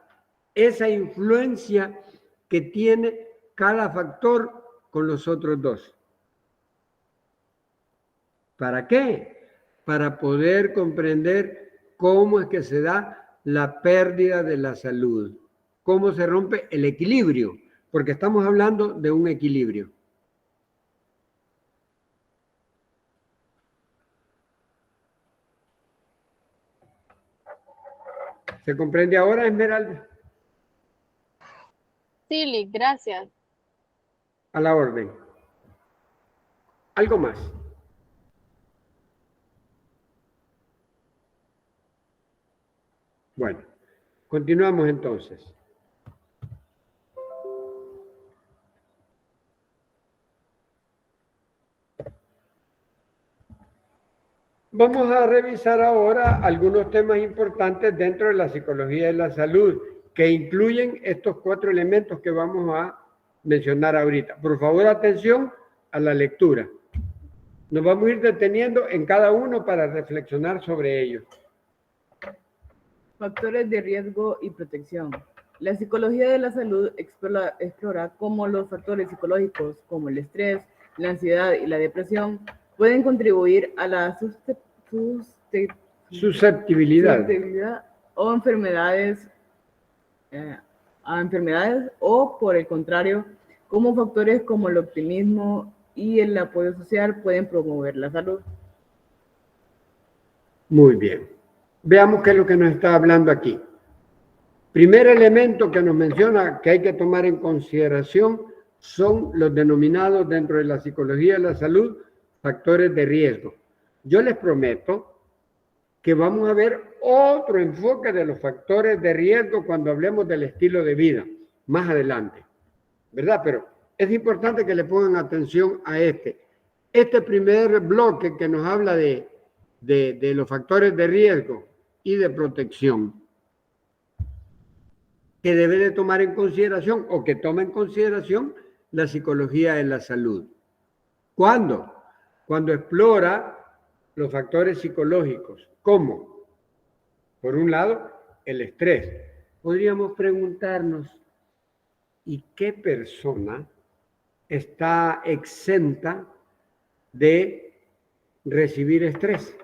esa influencia que tiene cada factor con los otros dos. ¿Para qué? Para poder comprender cómo es que se da la pérdida de la salud, cómo se rompe el equilibrio, porque estamos hablando de un equilibrio. ¿Se comprende ahora, Esmeralda? Sí, Lick, gracias. A la orden. ¿Algo más? Bueno, continuamos entonces. Vamos a revisar ahora algunos temas importantes dentro de la psicología de la salud que incluyen estos 4 elementos que vamos a mencionar ahorita. Por favor, atención a la lectura. Nos vamos a ir deteniendo en cada uno para reflexionar sobre ellos. Factores de riesgo y protección. La psicología de la salud explora cómo los factores psicológicos como el estrés, la ansiedad y la depresión pueden contribuir a la susceptibilidad o enfermedades, o por el contrario, como factores como el optimismo y el apoyo social pueden promover la salud. Muy bien. Veamos qué es lo que nos está hablando aquí. Primer elemento que nos menciona que hay que tomar en consideración son los denominados dentro de la psicología de la salud factores de riesgo. Yo les prometo que vamos a ver otro enfoque de los factores de riesgo cuando hablemos del estilo de vida, más adelante, ¿verdad? Pero es importante que le pongan atención a este primer bloque que nos habla de los factores de riesgo y de protección, que debe de tomar en consideración o que toma en consideración la psicología de la salud. ¿Cuándo? Cuando explora los factores psicológicos. ¿Cómo? Por un lado, el estrés. Podríamos preguntarnos, ¿y qué persona está exenta de recibir estrés?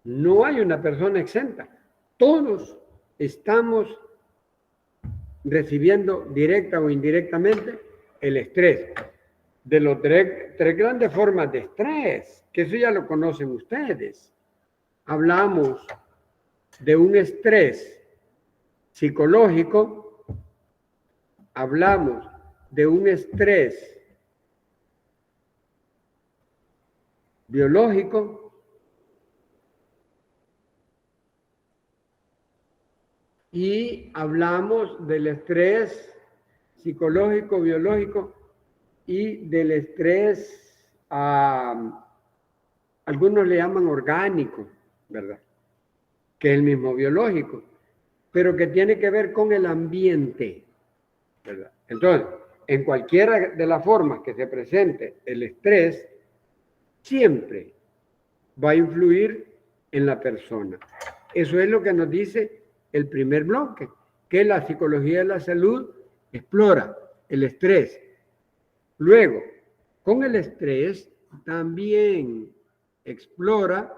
No hay una persona exenta. Todos estamos recibiendo directa o indirectamente el estrés. De los tres grandes formas de estrés, que eso ya lo conocen ustedes. Hablamos de un estrés psicológico, hablamos de un estrés biológico y hablamos del estrés psicológico, biológico y del estrés, algunos le llaman orgánico, ¿verdad? Que es el mismo biológico, pero que tiene que ver con el ambiente, ¿verdad? Entonces, en cualquiera de las formas que se presente el estrés, siempre va a influir en la persona. Eso es lo que nos dice el primer bloque, que la psicología de la salud explora el estrés. Luego, con el estrés también explora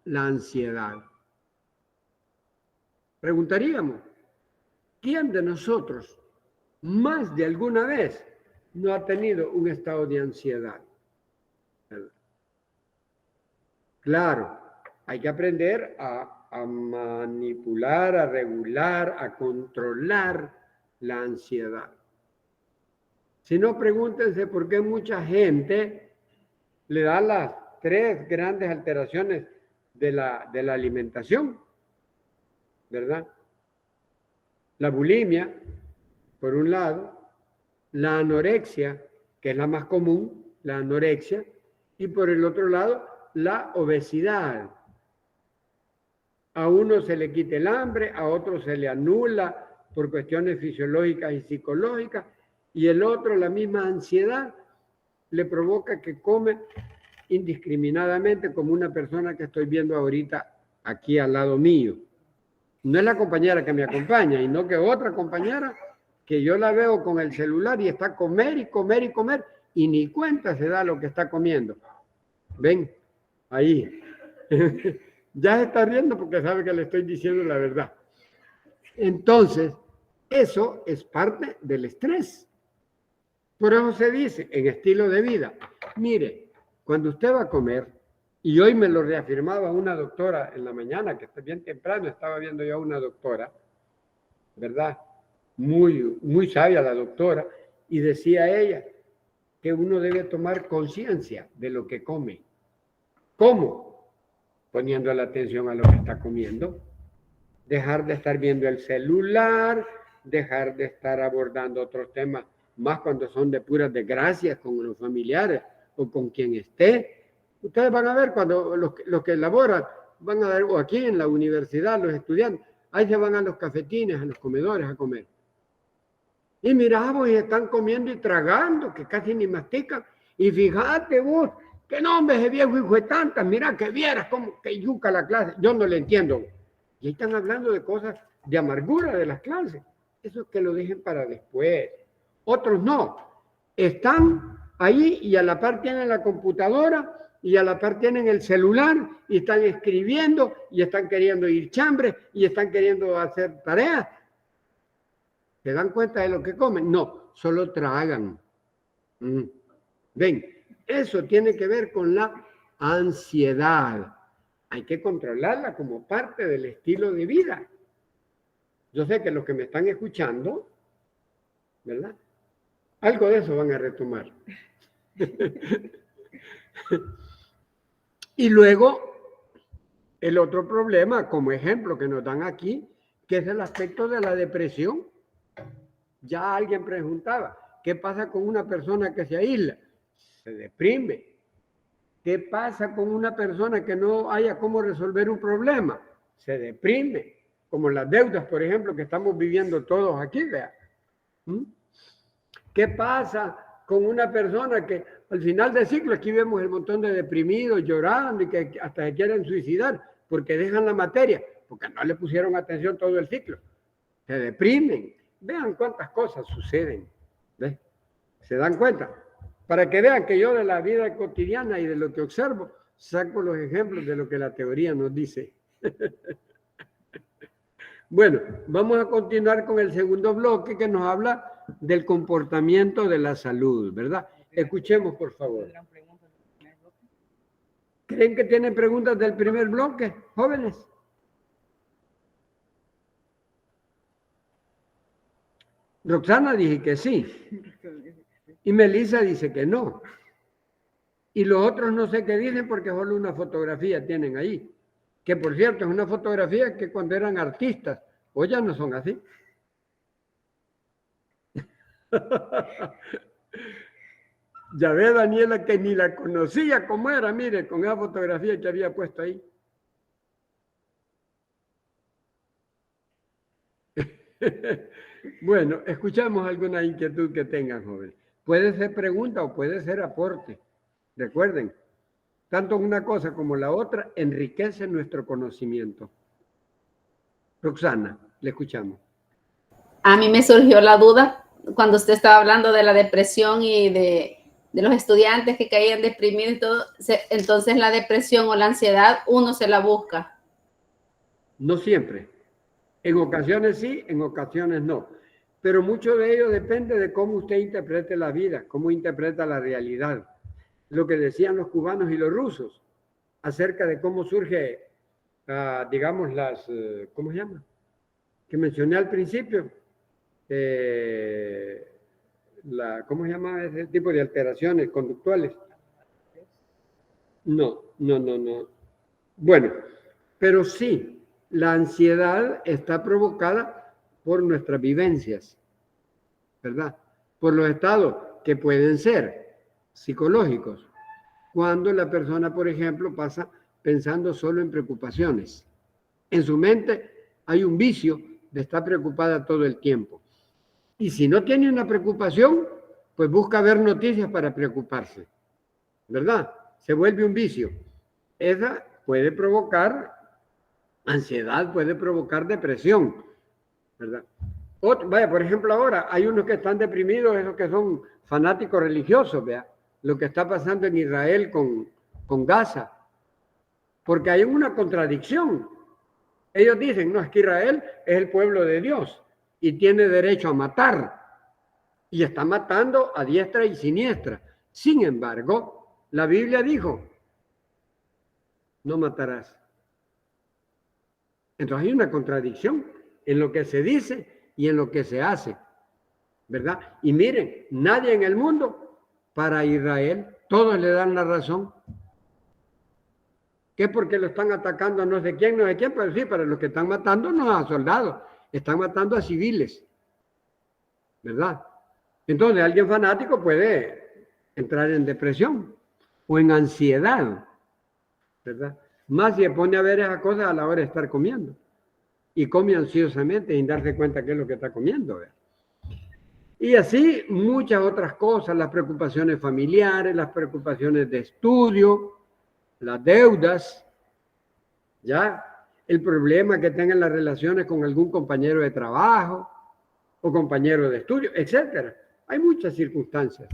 la ansiedad. Preguntaríamos, ¿quién de nosotros más de alguna vez no ha tenido un estado de ansiedad? Claro, hay que aprender a manipular, a regular, a controlar la ansiedad. Si no, pregúntense por qué mucha gente le da las 3 grandes alteraciones de la alimentación, ¿verdad? La bulimia, por un lado, la anorexia, que es la más común, la anorexia, y por el otro lado, la obesidad. A uno se le quita el hambre, a otro se le anula, por cuestiones fisiológicas y psicológicas, y el otro, la misma ansiedad, le provoca que come indiscriminadamente, como una persona que estoy viendo ahorita aquí al lado mío. No es la compañera que me acompaña, y no que otra compañera que yo la veo con el celular y está a comer y comer y comer, y ni cuenta se da lo que está comiendo. ¿Ven? Ahí. Ya se está riendo porque sabe que le estoy diciendo la verdad. Entonces, eso es parte del estrés. Por eso se dice en estilo de vida, mire, cuando usted va a comer, y hoy me lo reafirmaba una doctora en la mañana, que bien temprano estaba viendo yo a una doctora, ¿verdad? Muy sabia la doctora, y decía ella que uno debe tomar conciencia de lo que come. ¿Cómo? Poniendo la atención a lo que está comiendo. Dejar de estar viendo el celular, dejar de estar abordando otros temas, más cuando son de puras desgracias con los familiares o con quien esté. Ustedes van a ver cuando los que elaboran, van a ver, o aquí en la universidad, los estudiantes, ahí se van a los cafetines, a los comedores a comer. Y miramos y están comiendo y tragando, que casi ni mastican. Y fíjate vos, que nombre ese viejo hijo de tantas, mira que vieras cómo que yuca la clase. Yo no le entiendo. Y ahí están hablando de cosas de amargura de las clases. Eso es que lo dejen para después. Otros no. Están ahí y a la par tienen la computadora y a la par tienen el celular y están escribiendo y están queriendo ir chambre y están queriendo hacer tareas. ¿Se dan cuenta de lo que comen? No, solo tragan. Ven, eso tiene que ver con la ansiedad. Hay que controlarla como parte del estilo de vida. Yo sé que los que me están escuchando, ¿verdad? Algo de eso van a retomar. Y luego, el otro problema, como ejemplo que nos dan aquí, que es el aspecto de la depresión. Ya alguien preguntaba, ¿qué pasa con una persona que se aísla? Se deprime. ¿Qué pasa con una persona que no haya cómo resolver un problema? Se deprime. Como las deudas, por ejemplo, que estamos viviendo todos aquí, vea. ¿Qué pasa con una persona que al final del ciclo, aquí vemos el montón de deprimidos llorando y que hasta se quieren suicidar porque dejan la materia, porque no le pusieron atención todo el ciclo? Se deprimen. Vean cuántas cosas suceden. ¿Ves? ¿Se dan cuenta? Para que vean que yo de la vida cotidiana y de lo que observo, saco los ejemplos de lo que la teoría nos dice. Bueno, vamos a continuar con el segundo bloque que nos habla del comportamiento de la salud, ¿verdad? Escuchemos, por favor. ¿Creen que tienen preguntas del primer bloque, jóvenes? Roxana dije que sí. Y Melissa dice que no. Y los otros no sé qué dicen porque solo una fotografía tienen ahí. Que por cierto es una fotografía que cuando eran artistas, hoy ya no son así. Ya ve Daniela que ni la conocía como era, mire, con esa fotografía que había puesto ahí. Bueno, escuchamos alguna inquietud que tengan, jóvenes. Puede ser pregunta o puede ser aporte. Recuerden, tanto una cosa como la otra enriquece nuestro conocimiento. Roxana, le escuchamos. A mí me surgió la duda cuando usted estaba hablando de la depresión y de los estudiantes que caían deprimidos y todo. Entonces la depresión o la ansiedad uno se la busca. No siempre. En ocasiones sí, en ocasiones no. Pero mucho de ello depende de cómo usted interprete la vida, cómo interpreta la realidad. Lo que decían los cubanos y los rusos acerca de cómo surge, digamos, ¿cómo se llama? Que mencioné al principio. ¿Cómo se llama ese tipo de alteraciones conductuales? No. Bueno, pero sí, la ansiedad está provocada por nuestras vivencias, ¿verdad? Por los estados que pueden ser psicológicos. Cuando la persona, por ejemplo, pasa pensando solo en preocupaciones. En su mente hay un vicio de estar preocupada todo el tiempo. Y si no tiene una preocupación, pues busca ver noticias para preocuparse, ¿verdad? Se vuelve un vicio. Esa puede provocar ansiedad, puede provocar depresión, ¿verdad? Vaya, por ejemplo, ahora hay unos que están deprimidos, esos que son fanáticos religiosos, vea, lo que está pasando en Israel con Gaza, porque hay una contradicción. Ellos dicen, no, es que Israel es el pueblo de Dios y tiene derecho a matar, y está matando a diestra y siniestra. Sin embargo, la Biblia dijo, no matarás. Entonces hay una contradicción en lo que se dice y en lo que se hace, ¿verdad? Y miren, nadie en el mundo para Israel, todos le dan la razón. ¿Qué? Porque lo están atacando a no sé quién, pero sí, para los que están matando no a soldados, están matando a civiles, ¿verdad? Entonces alguien fanático puede entrar en depresión o en ansiedad, ¿verdad? Más si se pone a ver esas cosas a la hora de estar comiendo. Y come ansiosamente sin darse cuenta qué es lo que está comiendo, ¿verdad? Y así muchas otras cosas, las preocupaciones familiares, las preocupaciones de estudio, las deudas, ¿ya? El problema que tengan las relaciones con algún compañero de trabajo o compañero de estudio, etcétera. Hay muchas circunstancias.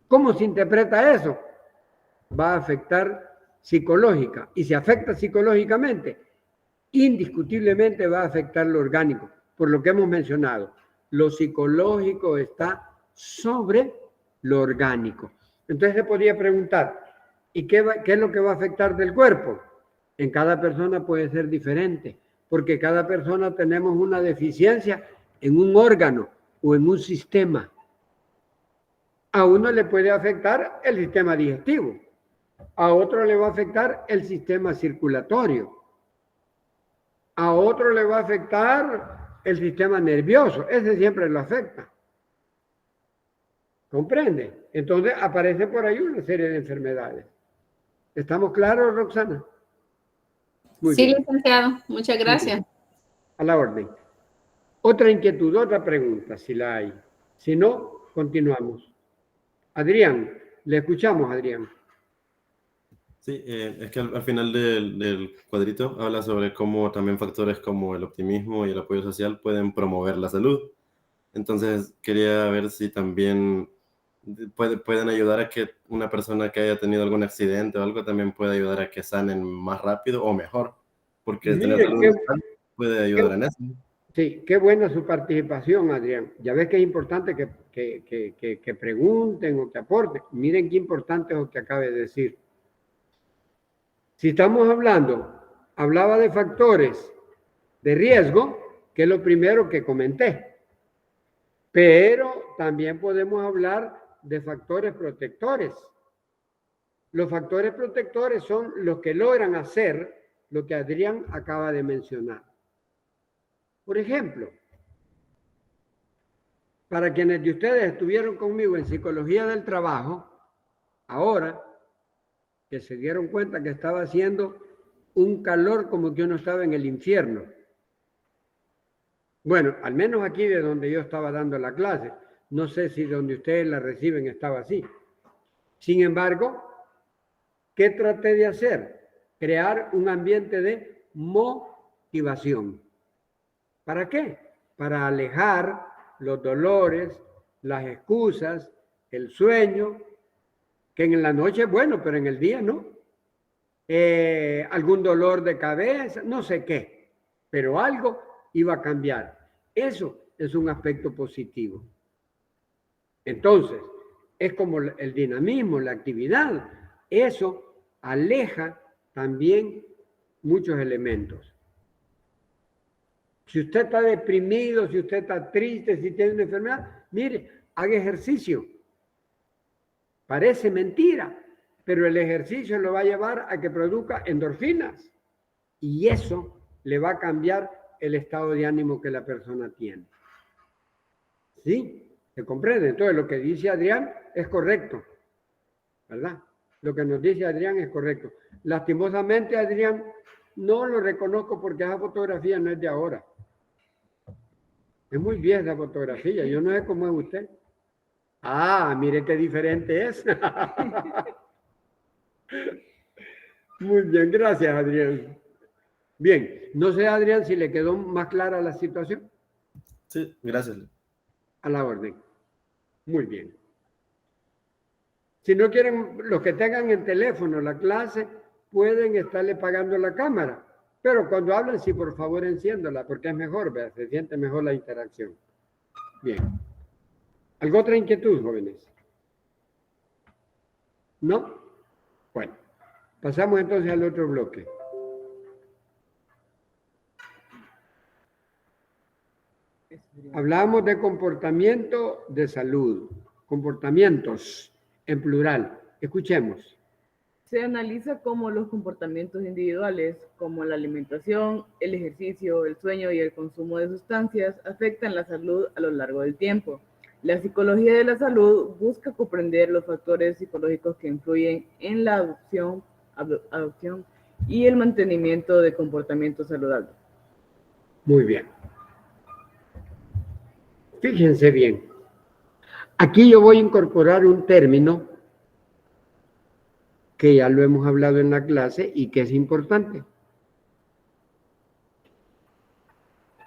¿Cómo se interpreta eso? Va a afectar psicológica. Y si afecta psicológicamente, indiscutiblemente va a afectar lo orgánico, por lo que hemos mencionado. Lo psicológico está sobre lo orgánico. Entonces se podría preguntar, ¿y qué es lo que va a afectar del cuerpo? En cada persona puede ser diferente, porque cada persona tenemos una deficiencia en un órgano o en un sistema. A uno le puede afectar el sistema digestivo, a otro le va a afectar el sistema circulatorio, a otro le va a afectar el sistema nervioso, ese siempre lo afecta. ¿Comprende? Entonces aparece por ahí una serie de enfermedades. ¿Estamos claros, Roxana? Muy sí, bien. Licenciado, muchas gracias. A la orden. Otra inquietud, otra pregunta, si la hay. Si no, continuamos. Adrián, le escuchamos, Adrián. Sí, es que al final del cuadrito habla sobre cómo también factores como el optimismo y el apoyo social pueden promover la salud. Entonces, quería ver si también pueden ayudar a que una persona que haya tenido algún accidente o algo también pueda ayudar a que sanen más rápido o mejor, porque tener salud puede ayudar en eso. Sí, qué buena su participación, Adrián. Ya ves que es importante que pregunten o que aporten. Miren qué importante es lo que acabe de decir. Si estamos hablaba de factores de riesgo, que es lo primero que comenté, pero también podemos hablar de factores protectores. Los factores protectores son los que logran hacer lo que Adrián acaba de mencionar. Por ejemplo, para quienes de ustedes estuvieron conmigo en psicología del trabajo, ahora que se dieron cuenta que estaba haciendo un calor como que uno estaba en el infierno. Bueno, al menos aquí de donde yo estaba dando la clase, no sé si donde ustedes la reciben estaba así. Sin embargo, ¿qué traté de hacer? Crear un ambiente de motivación. ¿Para qué? Para alejar los dolores, las excusas, el sueño, que en la noche es bueno, pero en el día no. Algún dolor de cabeza, no sé qué, pero algo iba a cambiar. Eso es un aspecto positivo. Entonces, es como el dinamismo, la actividad. Eso aleja también muchos elementos. Si usted está deprimido, si usted está triste, si tiene una enfermedad, mire, haga ejercicio. Parece mentira, pero el ejercicio lo va a llevar a que produzca endorfinas y eso le va a cambiar el estado de ánimo que la persona tiene. ¿Sí? ¿Se comprende? Entonces lo que dice Adrián es correcto, ¿verdad? Lo que nos dice Adrián es correcto. Lastimosamente, Adrián, no lo reconozco porque esa fotografía no es de ahora. Es muy bien esa fotografía. Yo no sé cómo es usted. Ah, mire qué diferente es. Muy bien, gracias, Adrián. Bien, no sé, Adrián, si le quedó más clara la situación. Sí, gracias. A la orden. Muy bien. Si no quieren, los que tengan el teléfono la clase, pueden estarle pagando la cámara. Pero cuando hablen, sí, por favor, enciéndola, porque es mejor, ¿verdad? Se siente mejor la interacción. Bien. ¿Alguna otra inquietud, jóvenes? ¿No? Bueno, pasamos entonces al otro bloque. Hablamos de comportamiento de salud, comportamientos en plural. Escuchemos. Se analiza cómo los comportamientos individuales, como la alimentación, el ejercicio, el sueño y el consumo de sustancias, afectan la salud a lo largo del tiempo. La psicología de la salud busca comprender los factores psicológicos que influyen en la adopción y el mantenimiento de comportamientos saludables. Muy bien. Fíjense bien. Aquí yo voy a incorporar un término que ya lo hemos hablado en la clase y que es importante.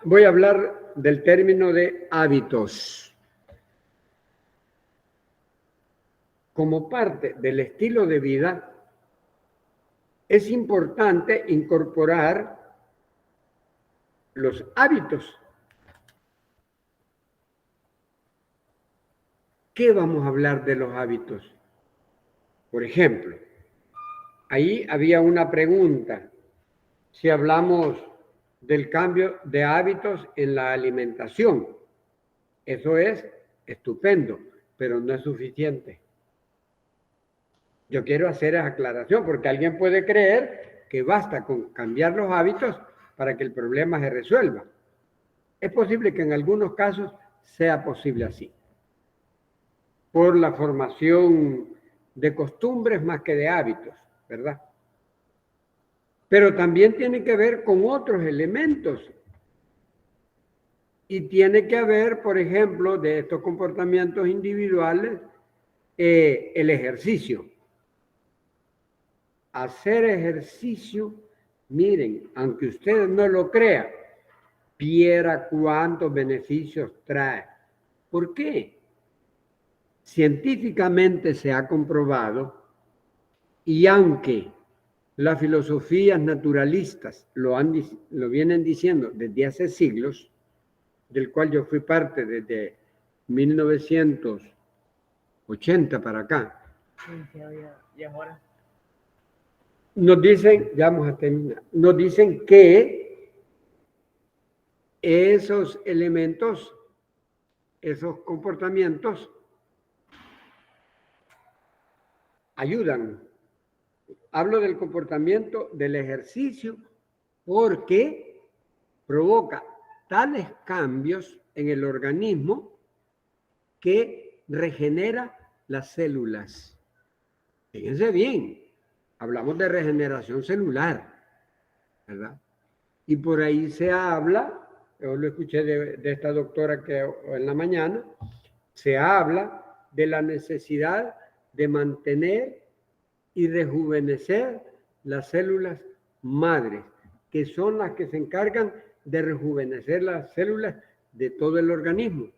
Voy a hablar del término de hábitos. Como parte del estilo de vida, es importante incorporar los hábitos. ¿Qué vamos a hablar de los hábitos? Por ejemplo, ahí había una pregunta. Si hablamos del cambio de hábitos en la alimentación, eso es estupendo, pero no es suficiente. Yo quiero hacer esa aclaración porque alguien puede creer que basta con cambiar los hábitos para que el problema se resuelva. Es posible que en algunos casos sea posible así, por la formación de costumbres más que de hábitos, ¿verdad? Pero también tiene que ver con otros elementos. Y tiene que haber, por ejemplo, de estos comportamientos individuales, el ejercicio. Hacer ejercicio, miren, aunque ustedes no lo crean, viera cuántos beneficios trae. ¿Por qué? Científicamente se ha comprobado, y aunque las filosofías naturalistas lo vienen diciendo desde hace siglos, del cual yo fui parte desde 1980 para acá. ¿Y ahora? Nos dicen, ya vamos a terminar, nos dicen que esos elementos, esos comportamientos ayudan. Hablo del comportamiento del ejercicio porque provoca tales cambios en el organismo que regenera las células. Fíjense bien, hablamos de regeneración celular, ¿verdad? Y por ahí se habla, yo lo escuché de esta doctora que en la mañana, se habla de la necesidad de mantener y rejuvenecer las células madres, que son las que se encargan de rejuvenecer las células de todo el organismo.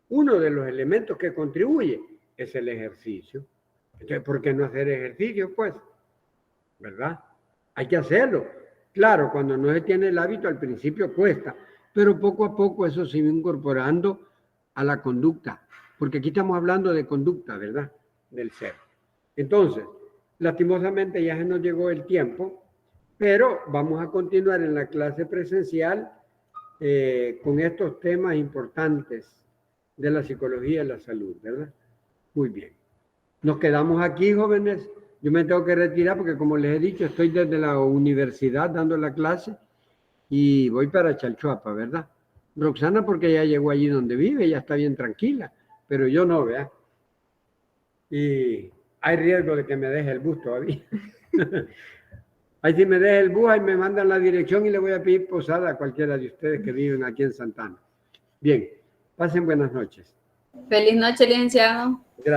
Uno de los elementos que contribuye es el ejercicio. Entonces, ¿por qué no hacer ejercicio, pues? ¿Verdad? Hay que hacerlo. Claro, cuando no se tiene el hábito, al principio cuesta, pero poco a poco eso se va incorporando a la conducta, porque aquí estamos hablando de conducta, ¿verdad? Del ser. Entonces, lastimosamente ya se nos llegó el tiempo, pero vamos a continuar en la clase presencial con estos temas importantes de la psicología y la salud, ¿verdad? Muy bien. Nos quedamos aquí, jóvenes. Yo me tengo que retirar porque, como les he dicho, estoy desde la universidad dando la clase y voy para Chalchuapa, ¿verdad? Roxana porque ya llegó allí donde vive, ya está bien tranquila, pero yo no, ¿verdad? Y hay riesgo de que me deje el bus todavía. Ahí si me deja el bus, ahí me mandan la dirección y le voy a pedir posada a cualquiera de ustedes que viven aquí en Santana. Bien, pasen buenas noches. Feliz noche, licenciado. Gracias.